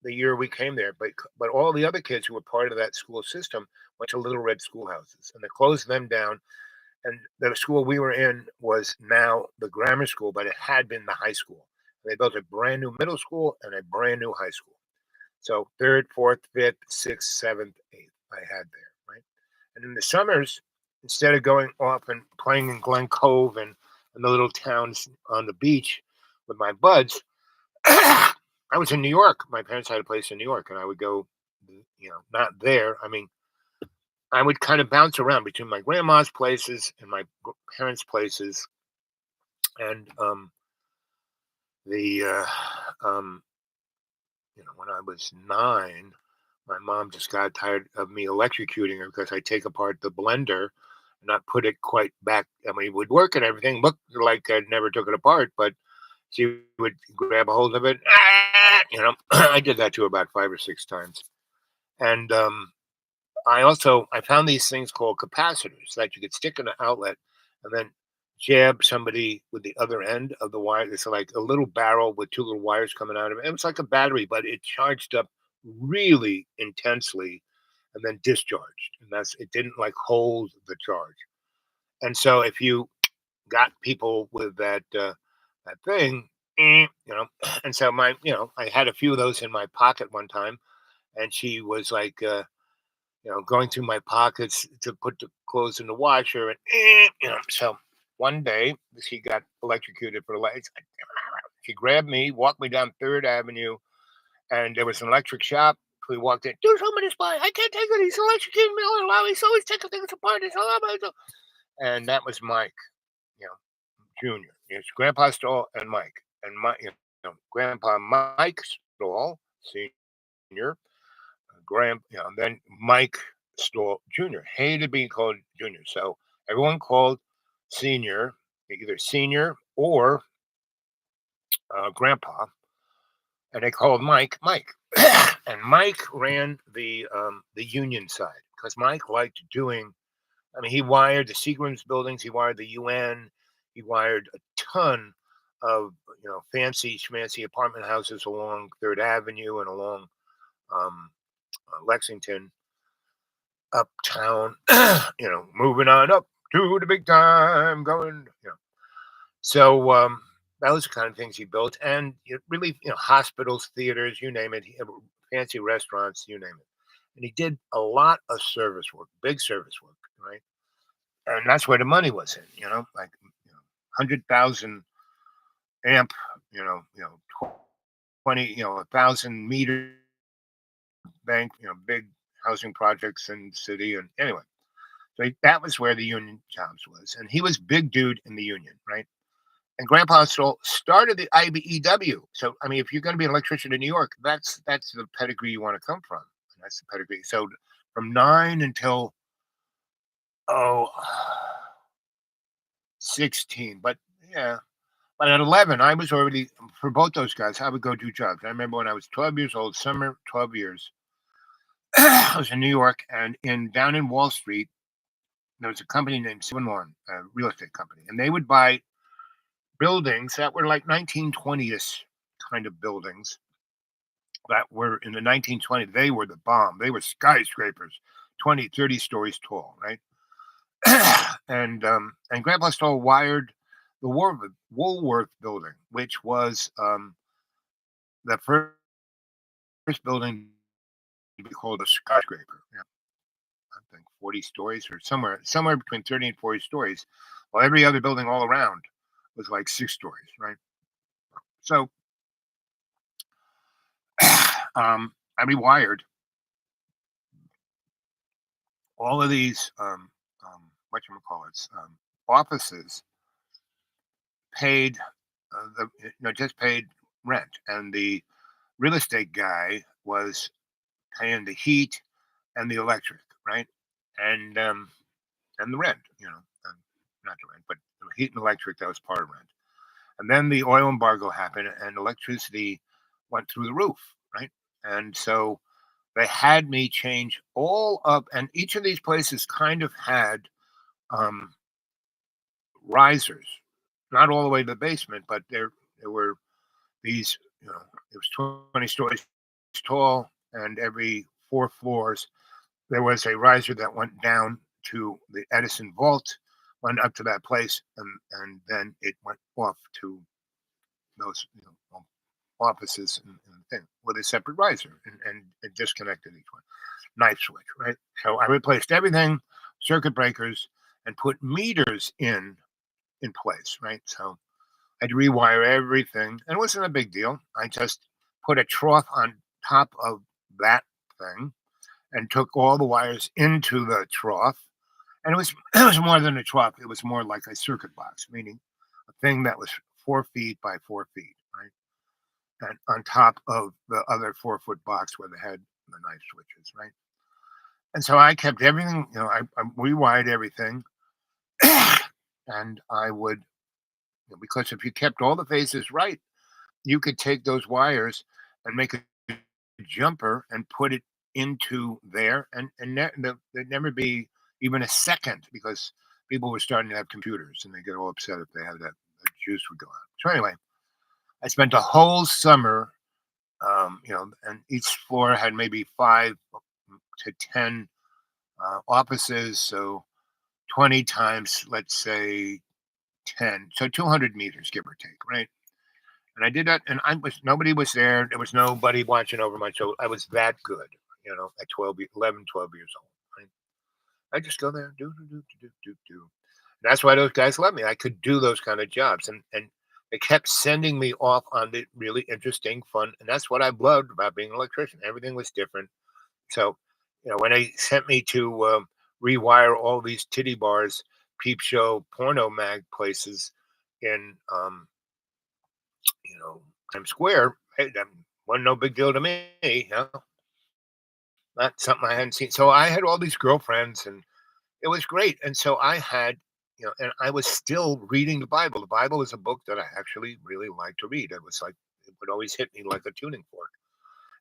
the year we came there, but all the other kids who were part of that school system went to little red schoolhouses, and they closed them down. And the school we were in was now the grammar school, but it had been the high school. They built a brand new middle school and a brand new high school. So third, fourth, fifth, sixth, seventh, eighth, I had there, right? And in the summers, instead of going off and playing in Glen Cove and the little towns on the beach with my buds, I was in New York. My parents had a place in New York, and I would go, not there. I mean, I would kind of bounce around between my grandma's places and my parents' places, and the when I was 9, my mom just got tired of me electrocuting her because I take apart the blender not put it quite back. I mean, it would work and everything, looked like I never took it apart, but she would grab a hold of it. I did that to her about 5 or 6 times. And I found these things called capacitors that you could stick in an outlet and then jab somebody with the other end of the wire. It's like a little barrel with two little wires coming out of it. It was like a battery, but it charged up really intensely and then discharged. And it didn't like hold the charge. And so if you got people with that thing, and so I had a few of those in my pocket one time, and she was like, going through my pockets to put the clothes in the washer, and so one day she got electrocuted for the lights. She grabbed me, walked me down Third Avenue, and there was an electric shop. We walked in. There's somebody's by. I can't take it. He's electrocuting me all around. He's always taking things apart. And that was Mike, you know, Junior. It's Grandpa Stoll and Mike, and Grandpa Mike Stoll Senior, then Mike Stoll Jr. Hated being called Junior, so everyone called Senior either Senior or Grandpa, and they called Mike Mike. And Mike ran the union side because Mike liked doing. I mean, he wired the Seagram's buildings, he wired the UN, he wired a ton of fancy schmancy apartment houses along Third Avenue and along um, Lexington, uptown. Moving on up to the big time, going. So that was the kind of things he built, and really, hospitals, theaters, you name it, fancy restaurants, you name it. And he did a lot of service work, big service work, right? And that's where the money was in, like 100,000 amp, 20, 1,000 meter bank, big housing projects in the city, and anyway, so that was where the union jobs was, and he was big dude in the union, right? And Grandpa Stoll started the IBEW. So I mean, if you're going to be an electrician in New York, that's the pedigree you want to come from. And that's the pedigree. So from 9 until oh 16, but yeah. But at 11, I was already, for both those guys, I would go do jobs. I remember when I was 12 years old, summer, 12 years, I was in New York, and down in Wall Street, there was a company named 7-1, a real estate company, and they would buy buildings that were like 1920s kind of buildings that were in the 1920s. They were the bomb. They were skyscrapers, 20, 30 stories tall, right? and Grandpa Stoll wired the Woolworth building, which was the first building to be called a skyscraper. Yeah, I think 40 stories or somewhere between 30 and 40 stories, while every other building all around was like 6 stories, right? So I rewired all of these offices, paid just paid rent, and the real estate guy was paying the heat and the electric, right? And the rent, not the rent, but the heat and electric, that was part of rent. And then the oil embargo happened, and electricity went through the roof, right? And so they had me change all up, and each of these places kind of had um, risers, not all the way to the basement, but there were these, it was 20 stories tall, and every 4 floors there was a riser that went down to the Edison vault, went up to that place, and then it went off to those offices and thing with a separate riser, and it disconnected each one. Knife switch, right? So I replaced everything, circuit breakers, and put meters in place, right? So I'd rewire everything, and it wasn't a big deal. I just put a trough on top of that thing and took all the wires into the trough. And it was it was more than a trough. It was more like a circuit box, meaning a thing that was 4 feet by 4 feet, right? And on top of the other 4 foot box where they had the knife switches, right? And so I kept everything, I rewired everything. And I would, because if you kept all the phases right, you could take those wires and make a jumper and put it into there, there'd never be even a second, because people were starting to have computers and they get all upset if they have that juice would go out. So anyway, I spent a whole summer, and each floor had maybe 5 to 10 offices, so 20 times, let's say 10, so 200 meters, give or take, right? And I did that, and nobody was there. There was nobody watching over my shoulder. I was that good, at 11, 12 years old. Right? I just go there, do. That's why those guys love me. I could do those kind of jobs, and they kept sending me off on the really interesting, fun, and that's what I loved about being an electrician. Everything was different. So, when they sent me to rewire all these titty bars, peep show, porno mag places in Times Square, hey, that wasn't no big deal to me. Not something I hadn't seen. So I had all these girlfriends, and it was great. And so I had, and I was still reading the Bible. The Bible is a book that I actually really like to read. It was like, it would always hit me like a tuning fork.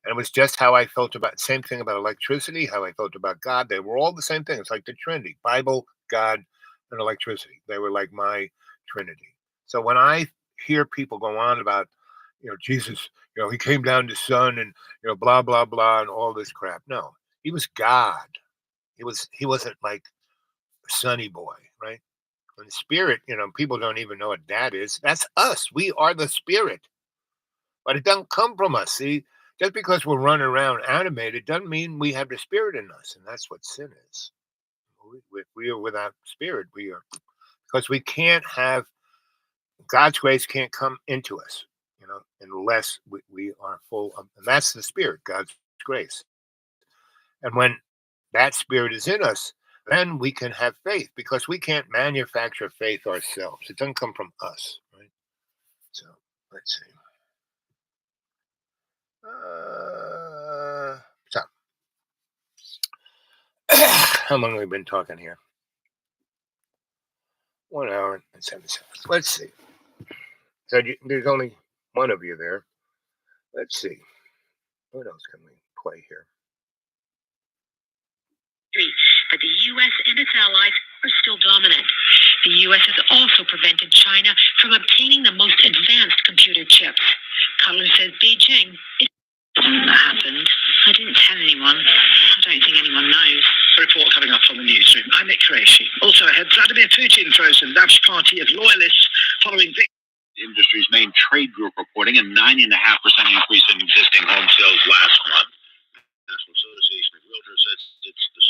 And it was just how I felt about, same thing about electricity, how I felt about God. They were all the same thing. It's like the Trinity: Bible, God, and electricity. They were like my Trinity. So when I hear people go on about, Jesus, he came down to sun and, blah, blah, blah, and all this crap. No, he was God. He wasn't like Sonny Boy, right? And the spirit, people don't even know what that is. That's us. We are the spirit. But it doesn't come from us. See, just because we're running around animated doesn't mean we have the spirit in us. And that's what sin is. We are without spirit. We are, because we can't have, God's grace can't come into us, unless we are full of, and that's the spirit, God's grace. And when that spirit is in us, then we can have faith, because we can't manufacture faith ourselves. It doesn't come from us, right? So let's see. So how long have we been talking here? 1 hour and 7 seconds. Let's see. So there's only one of you there. Let's see. What else can we play here? But the U.S. and its allies are still dominant. The U.S. has also prevented China from obtaining the most advanced computer chips. Cutler says Beijing that happened. I didn't tell anyone. I don't think anyone knows. Report coming up from the newsroom. I'm Nick Tracy. Also ahead, Vladimir Putin throws a large party of loyalists following industry's main trade group reporting a 9.5% increase in existing home sales last month. National Association of Realtors says it's the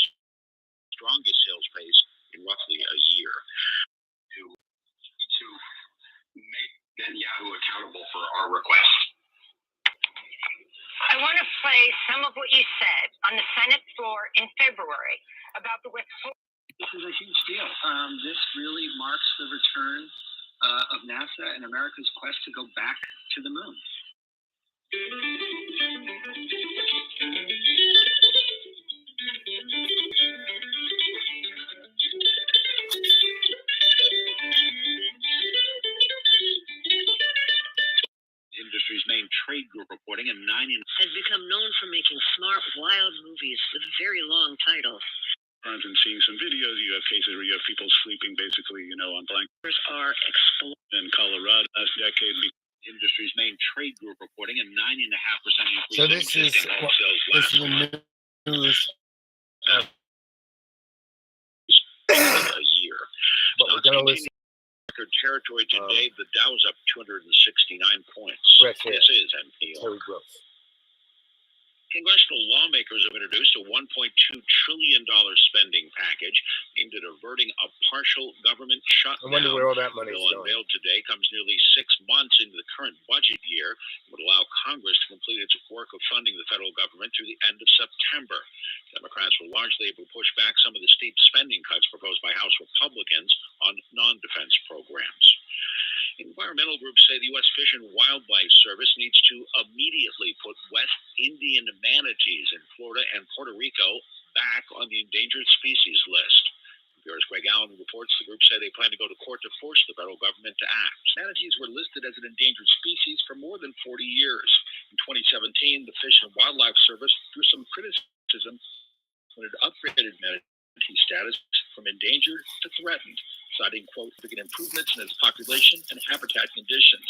strongest sales pace in roughly a year. To make Netanyahu accountable for our request. I want to play some of what you said on the Senate floor in February about the withholding. This is a huge deal. This really marks the return of NASA and America's quest to go back to the moon. Industry's main trade group reporting a 9 has become known for making smart, wild movies with very long titles. I've been seeing some videos. You have cases where you have people sleeping basically, on blankets. Are exploding In Colorado last decade. Industry's main trade group reporting a 9.5% increase So in this is existing home sales this last is the month. news. A year. But we're going to listen. Record territory today. The Dow's up 269 points. Right here. This is NPR. Terry Gross. Congressional lawmakers have introduced a $1.2 trillion spending package aimed at averting a partial government shutdown. I wonder where all that money The is bill going. unveiled today comes nearly 6 months into the current budget year and would allow Congress to complete its work of funding the federal government through the end of September. Democrats will largely able to push back some of the steep spending cuts proposed by House Republicans on non-defense programs. Environmental groups say the U.S. Fish and Wildlife Service needs to immediately put West Indian manatees in Florida and Puerto Rico back on the endangered species list. NPR's Greg down reports, the group say they plan to go to court to force the federal government to act. Manatees were listed as an endangered species for more than 40 years. In 2017, the Fish and Wildlife Service drew some criticism when it upgraded manatee status from endangered to threatened, citing, quote, significant improvements in its population and habitat conditions.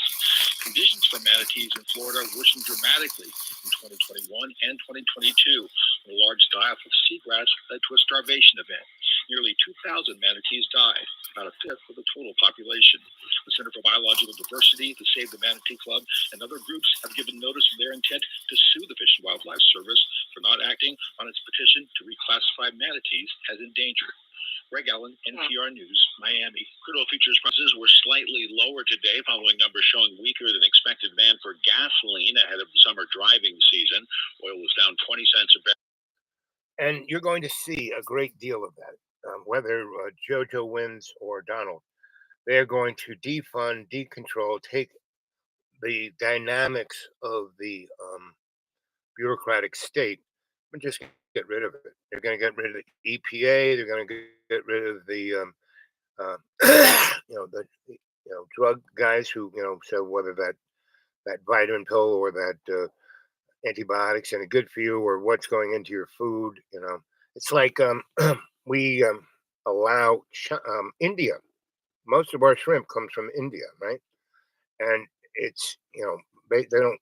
Conditions for manatees in Florida worsened dramatically in 2021 and 2022, when a large die-off of seagrass led to a starvation event. Nearly 2,000 manatees died, about a fifth of the total population. The Center for Biological Diversity, the Save the Manatee Club, and other groups have given notice of their intent to sue the Fish and Wildlife Service for not acting on its petition to reclassify manatees as endangered. Greg Allen, NPR News, Miami. Crude oil futures prices were slightly lower today, following numbers showing weaker than expected demand for gasoline ahead of the summer driving season. Oil was down 20 cents a barrel. And you're going to see a great deal of that, whether JoJo wins or Donald. They're going to defund, decontrol, take the dynamics of the bureaucratic state and just get rid of it. They're going to get rid of the EPA. They're going to get rid of the drug guys who so whether that vitamin pill or that antibiotics and good for you or what's going into your food. It's like we allow India. Most of our shrimp comes from India, right? And it's they don't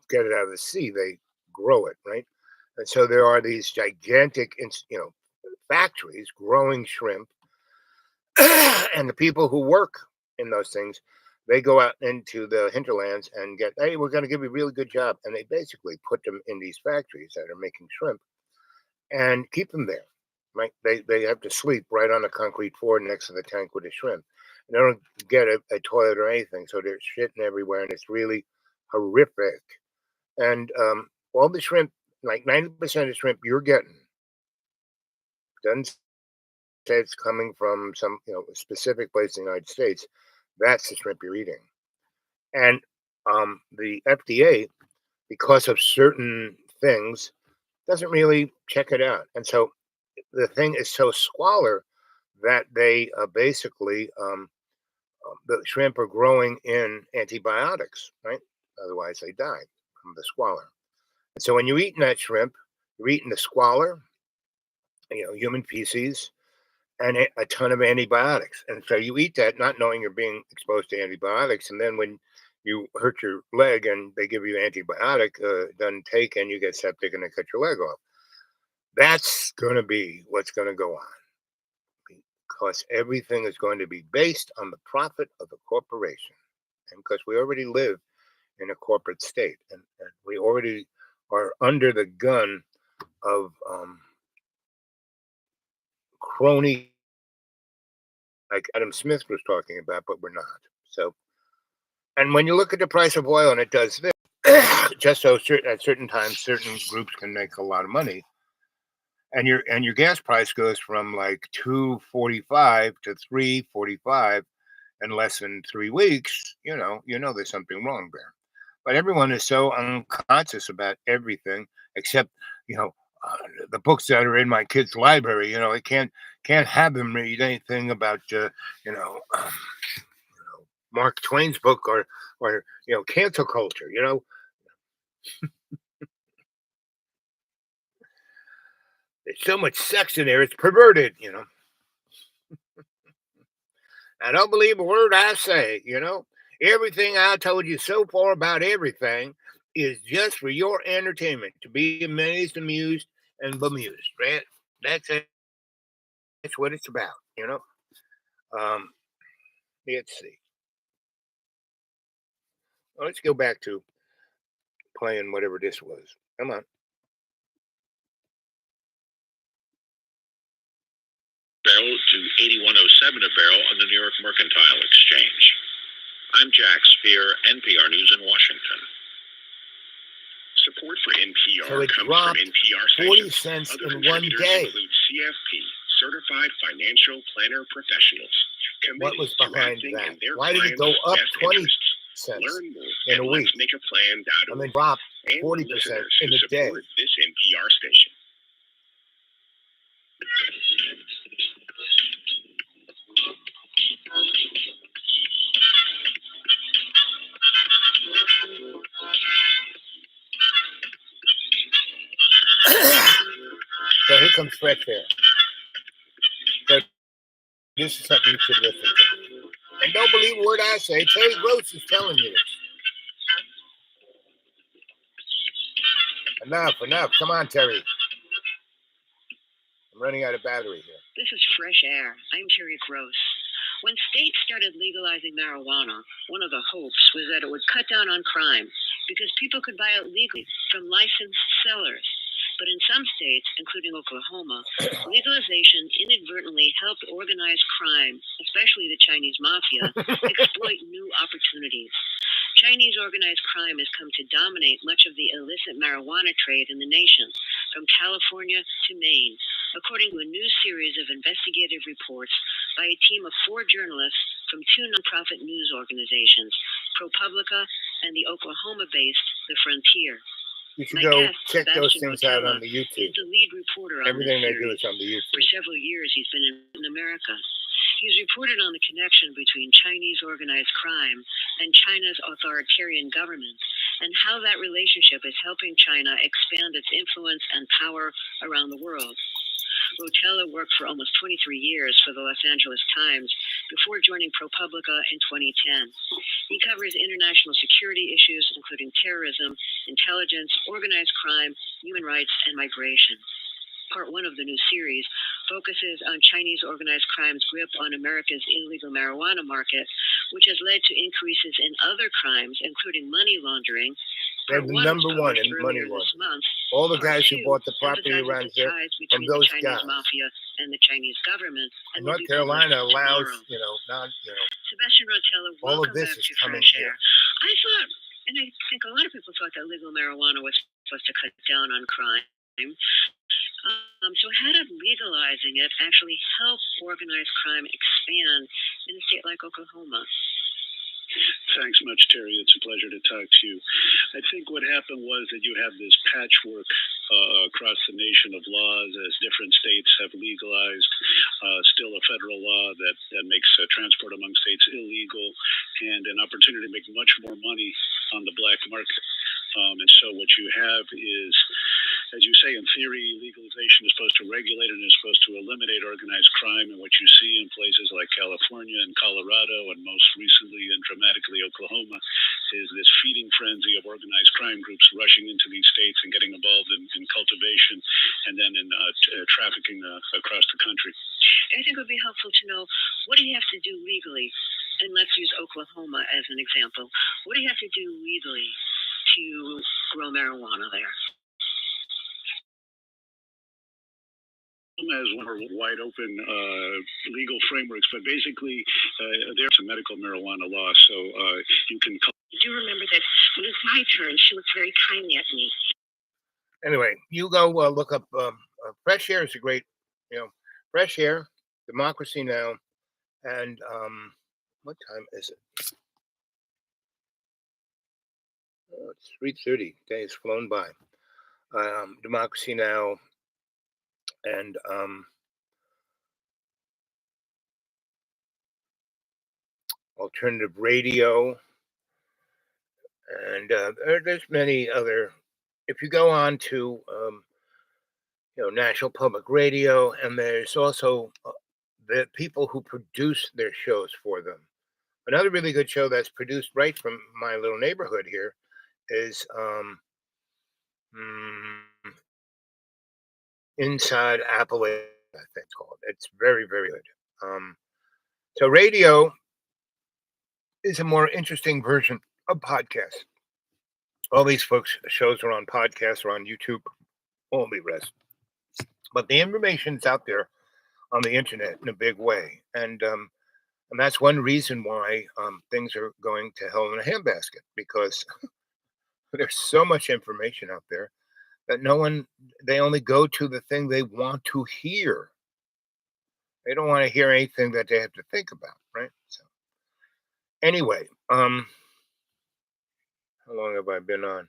get it out of the sea; they grow it, right? And so there are these gigantic factories growing shrimp, and the people who work in those things, they go out into the hinterlands and get, hey, we're going to give you a really good job, and they basically put them in these factories that are making shrimp and keep them there, right? They have to sleep right on the concrete floor next to the tank with the shrimp. And they don't get a toilet or anything, so they're shitting everywhere, and it's really horrific. And all the shrimp, like 90% of shrimp you're getting, doesn't say it's coming from some specific place in the United States. That's the shrimp you're eating. And the FDA, because of certain things, doesn't really check it out. And so the thing is so squalor that they basically, the shrimp are growing in antibiotics, right? Otherwise, they die from the squalor. And so when you're eating that shrimp, you're eating the squalor, human feces, and a ton of antibiotics. And so you eat that not knowing you're being exposed to antibiotics. And then when you hurt your leg and they give you antibiotic, it doesn't take, and you get septic and they cut your leg off. That's going to be what's going to go on, because everything is going to be based on the profit of the corporation. And because we already live in a corporate state, and we already are under the gun of crony, like Adam Smith was talking about, but we're not. So, and when you look at the price of oil, and it does this, just so at certain times, certain groups can make a lot of money, and your gas price goes from like $2.45 to $3.45 in less than 3 weeks. There's something wrong there. But everyone is so unconscious about everything, except the books that are in my kids' library. I can't have them read anything about Mark Twain's book or cancel culture. There's so much sex in there; it's perverted. I don't believe a word I say. Everything I told you so far about everything is just for your entertainment, to be amazed, amused, and bemused, right? That's it. That's what it's about, Let's see. Well, let's go back to playing whatever this was. Come on. Barrel to 81.07 a barrel on the New York Mercantile Exchange. I'm Jack Spear, NPR News in Washington. Support for NPR So it comes dropped from NPR 40 stations. cents Other in one contributors day. include CFP, Certified Financial Planner Professionals. What was Committed to behind acting that? in their Why did it go clients' up best 20 interests. cents Learn more in at a week? letsmakeaplan.org. And then dropped And 40% listeners in who a day? support this NPR station. comes fresh air. So this is something you should listen to. And don't believe a word I say. Terry Gross is telling you this. Enough. Come on, Terry. I'm running out of battery here. This is Fresh Air. I'm Terry Gross. When states started legalizing marijuana, one of the hopes was that it would cut down on crime because people could buy it legally from licensed sellers. But in some states, including Oklahoma, legalization inadvertently helped organized crime, especially the Chinese mafia, exploit new opportunities. Chinese organized crime has come to dominate much of the illicit marijuana trade in the nation, from California to Maine, according to a new series of investigative reports by a team of 4 journalists from 2 nonprofit news organizations, ProPublica and the Oklahoma-based The Frontier. You should go check those things out on the YouTube. He's the lead reporter on Everything this they do series. is on the YouTube. For several years, he's been in America. He's reported on the connection between Chinese organized crime and China's authoritarian government, and how that relationship is helping China expand its influence and power around the world. Rotella worked for almost 23 years for the Los Angeles Times before joining ProPublica in 2010. He covers international security issues, including terrorism, intelligence, organized crime, human rights, and migration. Part 1 of the new series focuses on Chinese organized crime's grip on America's illegal marijuana market, which has led to increases in other crimes, including money laundering. They're the number 1 in money laundering. All the guys who bought the property around here from those guys. Mafia and the Chinese government. And North Carolina allows, Sebastian Rotella, all of this back is to coming Fresh here. Air. I thought, and I think a lot of people thought that legal marijuana was supposed to cut down on crime. So how did legalizing it actually help organized crime expand in a state like Oklahoma? Thanks much, Terry. It's a pleasure to talk to you. I think what happened was that you have this patchwork across the nation of laws as different states have legalized still a federal law that makes transport among states illegal, and an opportunity to make much more money on the black market. And so what you have is, as you say, in theory, legalization is supposed to regulate and is supposed to eliminate organized crime. And what you see in places like California and Colorado, and most recently and dramatically Oklahoma, is this feeding frenzy of organized crime groups rushing into these states and getting involved in cultivation and then in trafficking across the country. I think it would be helpful to know, what do you have to do legally? And let's use Oklahoma as an example. What do you have to do legally to grow marijuana there? Has one of wide open legal frameworks, but basically there's a medical marijuana law, so you can. I do remember that when it was my turn, she looked very kindly at me. Anyway, you go look up Fresh Air is a great, Fresh Air, Democracy Now, and what time is it? Oh, it's 3:30. Day has flown by. Democracy Now, and alternative radio, and there's many other. If you go on to National Public Radio, and there's also the people who produce their shows for them. Another really good show that's produced right from my little neighborhood here is Inside Appalachia, I think it's called. It's very, very good. So radio is a more interesting version of podcast. All these folks' shows are on podcasts or on YouTube, all the rest. But the information's out there on the internet in a big way. And that's one reason why things are going to hell in a handbasket, because there's so much information out there that they only go to the thing they want to hear. They don't want to hear anything that they have to think about, right? So anyway, how long have I been on?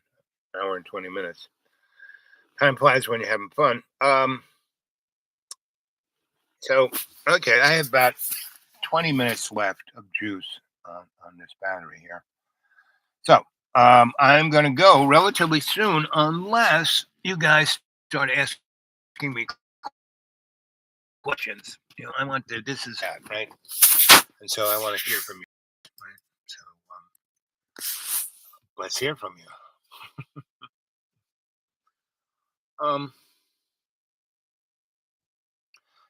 An hour and 20 minutes. Time flies when you're having fun. So, okay, I have about 20 minutes left of juice on this battery here. So, I'm going to go relatively soon, unless you guys start asking me questions. I want this is that, right? And so I want to hear from you, right? So let's hear from you. Um,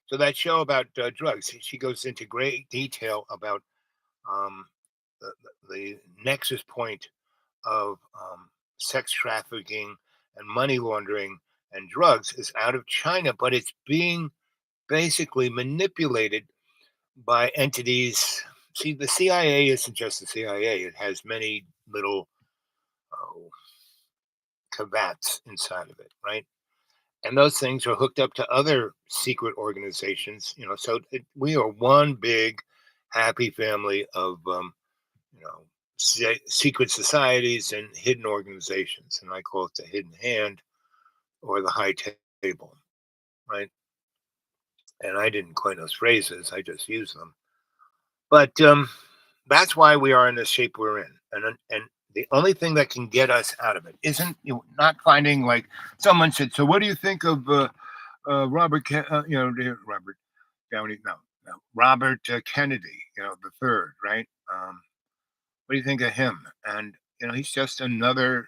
so that show about drugs, she goes into great detail about um, the, the nexus point of sex trafficking and money laundering and drugs is out of China, but it's being basically manipulated by entities. See, the CIA isn't just the CIA; it has many little oh, cavats inside of it, right? And those things are hooked up to other secret organizations. So we are one big happy family of you know secret societies and hidden organizations, and I call it the hidden hand or the high table, right? And I didn't coin those phrases; I just use them. But that's why we are in the shape we're in, and the only thing that can get us out of it isn't not finding like someone said. So, what do you think of Robert? Robert Downey? No, Robert Kennedy. The third, right? What do you think of him? And he's just another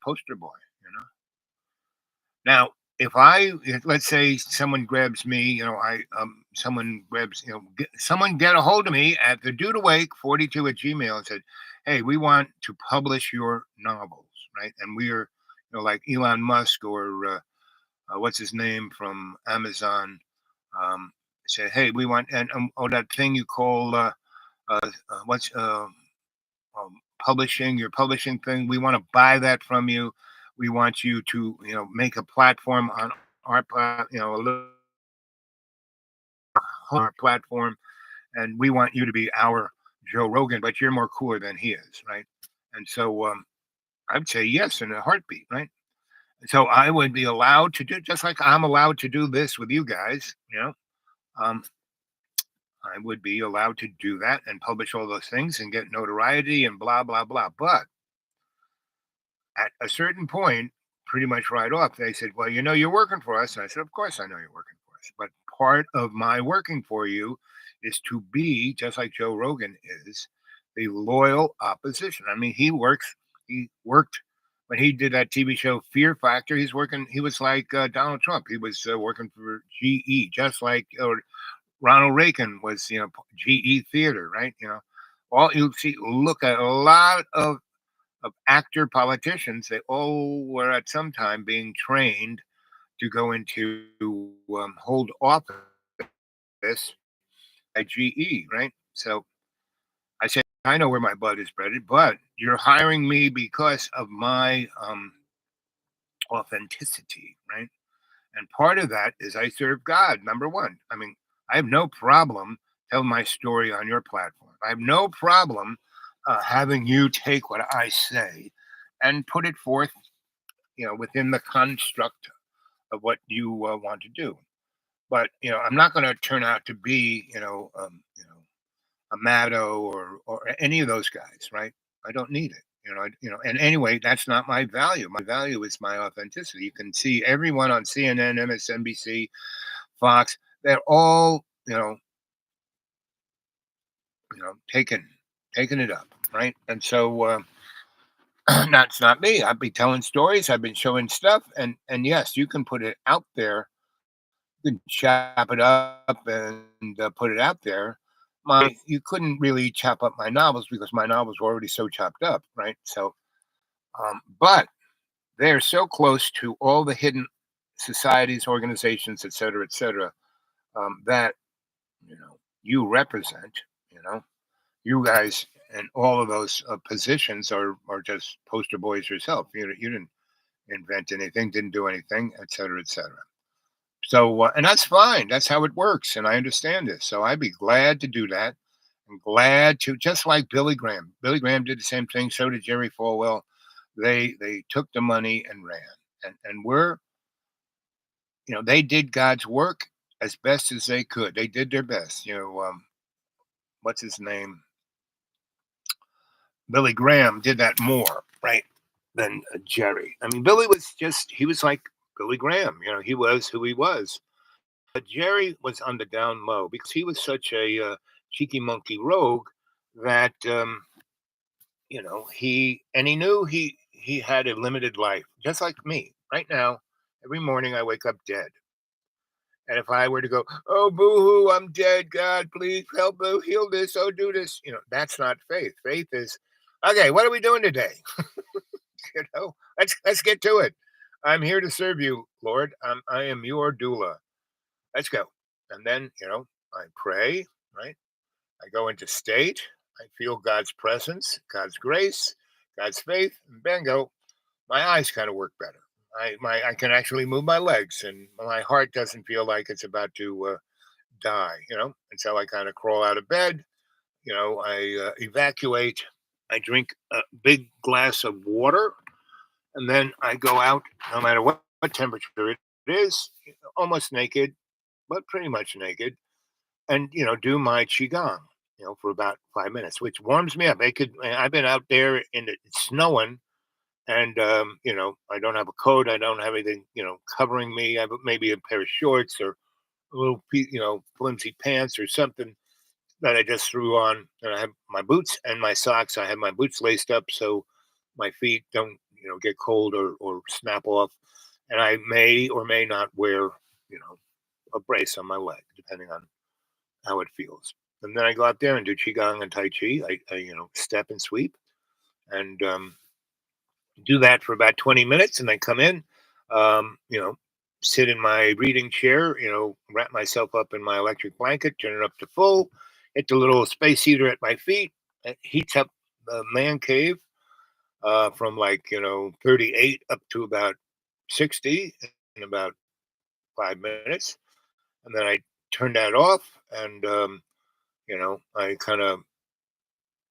poster boy. You know. Now, let's say someone grabs me, someone grabs, someone get a hold of me at the Dude Awake 42 at Gmail and said, "Hey, we want to publish your novels, right?" And we're, like Elon Musk or what's his name from Amazon, say, "Hey, we want," and that thing you call what's publishing your publishing thing. We want to buy that from you. We want you to make a platform on our a little our platform, and we want you to be our Joe Rogan, but you're more cooler than he is, right? And so I'd say yes in a heartbeat, right? So I would be allowed to do just like I'm allowed to do this with you guys, um, I would be allowed to do that and publish all those things and get notoriety and blah blah blah. But at a certain point, pretty much right off, they said, "Well, you're working for us." And I said, "Of course I know you're working for us. But part of my working for you is to be, just like Joe Rogan is, the loyal opposition." I mean, he worked when he did that TV show Fear Factor. He was like Donald Trump. He was working for GE, just like Ronald Reagan was, GE Theater, right? All you see, look at a lot of actor politicians, they all were at some time being trained to go into hold office at GE, right? So I said, I know where my blood is bred, but you're hiring me because of my authenticity, right? And part of that is I serve God, number one. I mean, I have no problem telling my story on your platform. I have no problem having you take what I say and put it forth within the construct of what you want to do. But I'm not going to turn out to be, a Maddo or any of those guys, right? I don't need it. And anyway, that's not my value. My value is my authenticity. You can see everyone on CNN, MSNBC, Fox. They're all, taking it up, right? And so that's not me. I'd be telling stories. I've been showing stuff, and yes, you can put it out there. You can chop it up and put it out there. You couldn't really chop up my novels because my novels were already so chopped up, right? So, but they're so close to all the hidden societies, organizations, et cetera, that you represent. You know, you guys and all of those positions are just poster boys yourself. You didn't invent anything, didn't do anything, et cetera, et cetera. So, and that's fine. That's how it works, and I understand this. So I'd be glad to do that. I'm glad to, just like Billy Graham. Billy Graham did the same thing. So did Jerry Falwell. They took the money and ran, and they did God's work as best as they could. They did their best. What's his name? Billy Graham did that more, right, than Jerry. I mean, Billy was he was like Billy Graham. He was who he was. Jerry was on the down low because he was such a cheeky monkey rogue that he knew he had a limited life, just like me. Right now, every morning I wake up dead, and if I were to go, oh boo hoo, I'm dead, God, please help me heal this, oh do this, that's not faith. Faith is, okay, what are we doing today? Let's get to it. I'm here to serve you, Lord. I am your doula. Let's go. And then, I pray, right? I go into state. I feel God's presence, God's grace, God's faith, and bingo, my eyes kind of work better. I can actually move my legs, and my heart doesn't feel like it's about to die. And so I kind of crawl out of bed. I evacuate. I drink a big glass of water, and then I go out, no matter what temperature it is, almost naked, but pretty much naked, and do my qigong, for about 5 minutes, which warms me up. I've been out there in it's snowing, and I don't have a coat. I don't have anything covering me. I have maybe a pair of shorts or a little flimsy pants or something that I just threw on. And I have my boots and my socks. I have my boots laced up so my feet don't get cold or snap off. And I may or may not wear a brace on my leg depending on how it feels. And then I go out there and do qigong and tai chi. I step and sweep, and do that for about 20 minutes, and then come in, um, you know, sit in my reading chair, wrap myself up in my electric blanket, turn it up to full, hit the little space heater at my feet. It heats up the man cave from like 38 up to about 60 in about 5 minutes, and then I turn that off, and I kind of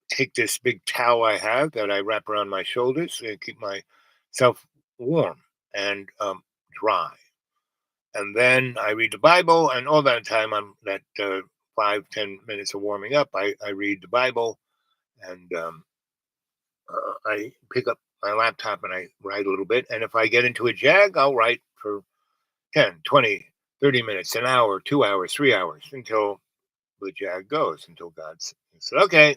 take this big towel I have that I wrap around my shoulders and keep myself warm and dry. And then I read the Bible, and all that time I'm that 5-10 minutes of warming up. I read the Bible, and I pick up my laptop and I write a little bit. And if I get into a jag, I'll write for 10, 20, 30 minutes, an hour, 2 hours, 3 hours until the jag goes, until God's said, okay,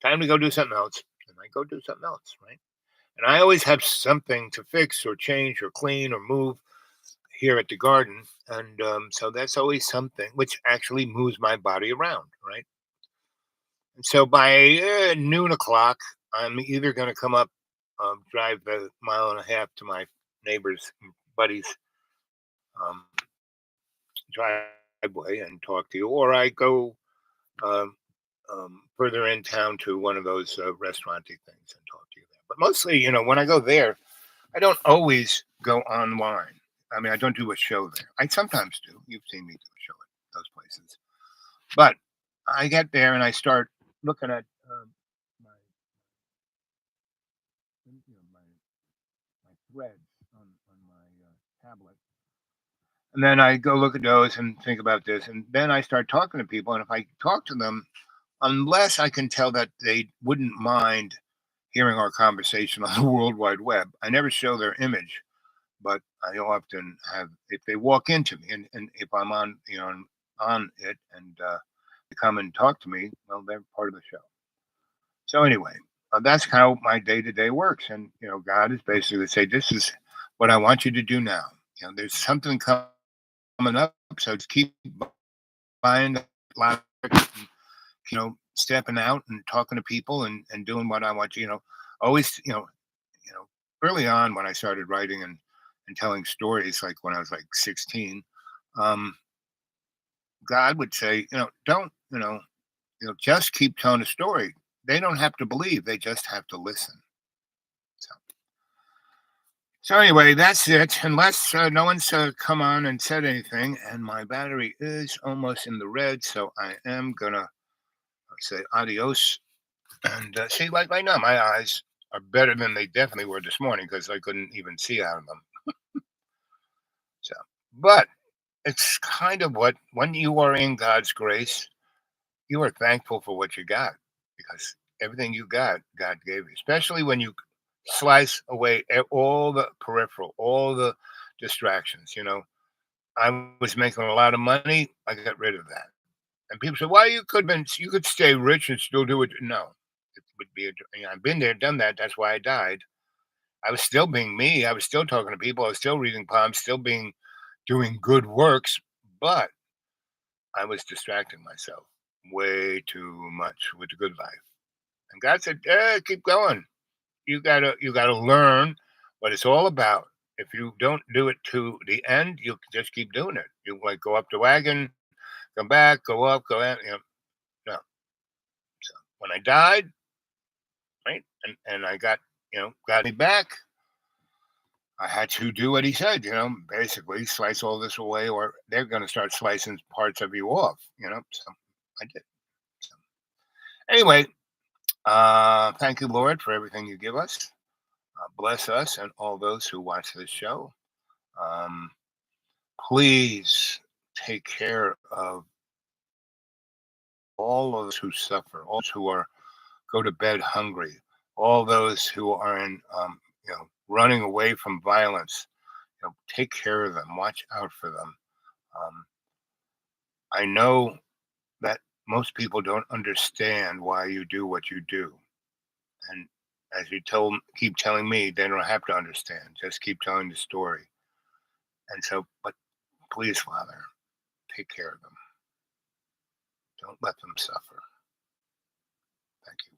time to go do something else. And I go do something else, right? And I always have something to fix or change or clean or move here at the garden. And so that's always something which actually moves my body around, right? And so by noon o'clock, I'm either going to come up, drive a mile and a half to my neighbor's buddy's um, driveway and talk to you, or I go um, further in town to one of those restauranty things and talk to you there. But mostly, when I go there, I don't always go online. I mean, I don't do a show there. I sometimes do. You've seen me do a show at those places. But I get there and I start looking at my, my threads on my tablet. And then I go look at those and think about this. And then I start talking to people. And if I talk to them, unless I can tell that they wouldn't mind hearing our conversation on the World Wide Web, I never show their image, but I often have, if they walk into me and if I'm on it and they come and talk to me, well, they're part of the show. So anyway, that's how my day to day works. And, God is basically say, this is what I want you to do now. There's something coming up. So just keep buying the lot, stepping out and talking to people and doing what I want you, always, early on when I started writing and telling stories, like when I was like 16, um, God would say, don't, just keep telling a story. They don't have to believe; they just have to listen. So, so anyway, that's it. Unless no one's come on and said anything, and my battery is almost in the red, so I am gonna say adios. And see, like right now, my eyes are better than they definitely were this morning because I couldn't even see out of them. So, but it's kind of what, when you are in God's grace, you are thankful for what you got because everything you got, God gave you, especially when you slice away all the peripheral, all the distractions, I was making a lot of money. I got rid of that. And people say, "Well, you could stay rich and still do it." No, it would be. I've been there, done that. That's why I died. I was still being me. I was still talking to people. I was still reading poems. Still doing good works, but I was distracting myself way too much with the good life. And God said, "Keep going. You gotta learn what it's all about. If you don't do it to the end, you just keep doing it. You like go up the wagon, come back, go up, go out. No. So when I died, right, and I got me back, I had to do what he said. Basically slice all this away, or they're going to start slicing parts of you off. So I did. So anyway, thank you, Lord, for everything you give us. Bless us and all those who watch this show. Um, Please take care of all of those who suffer, all those who go to bed hungry, all those who are running away from violence. Take care of them. Watch out for them. Um, I know that most people don't understand why you do what you do, and as keep telling me, they don't have to understand. Just keep telling the story. And so, but please, Father, take care of them. Don't let them suffer. Thank you.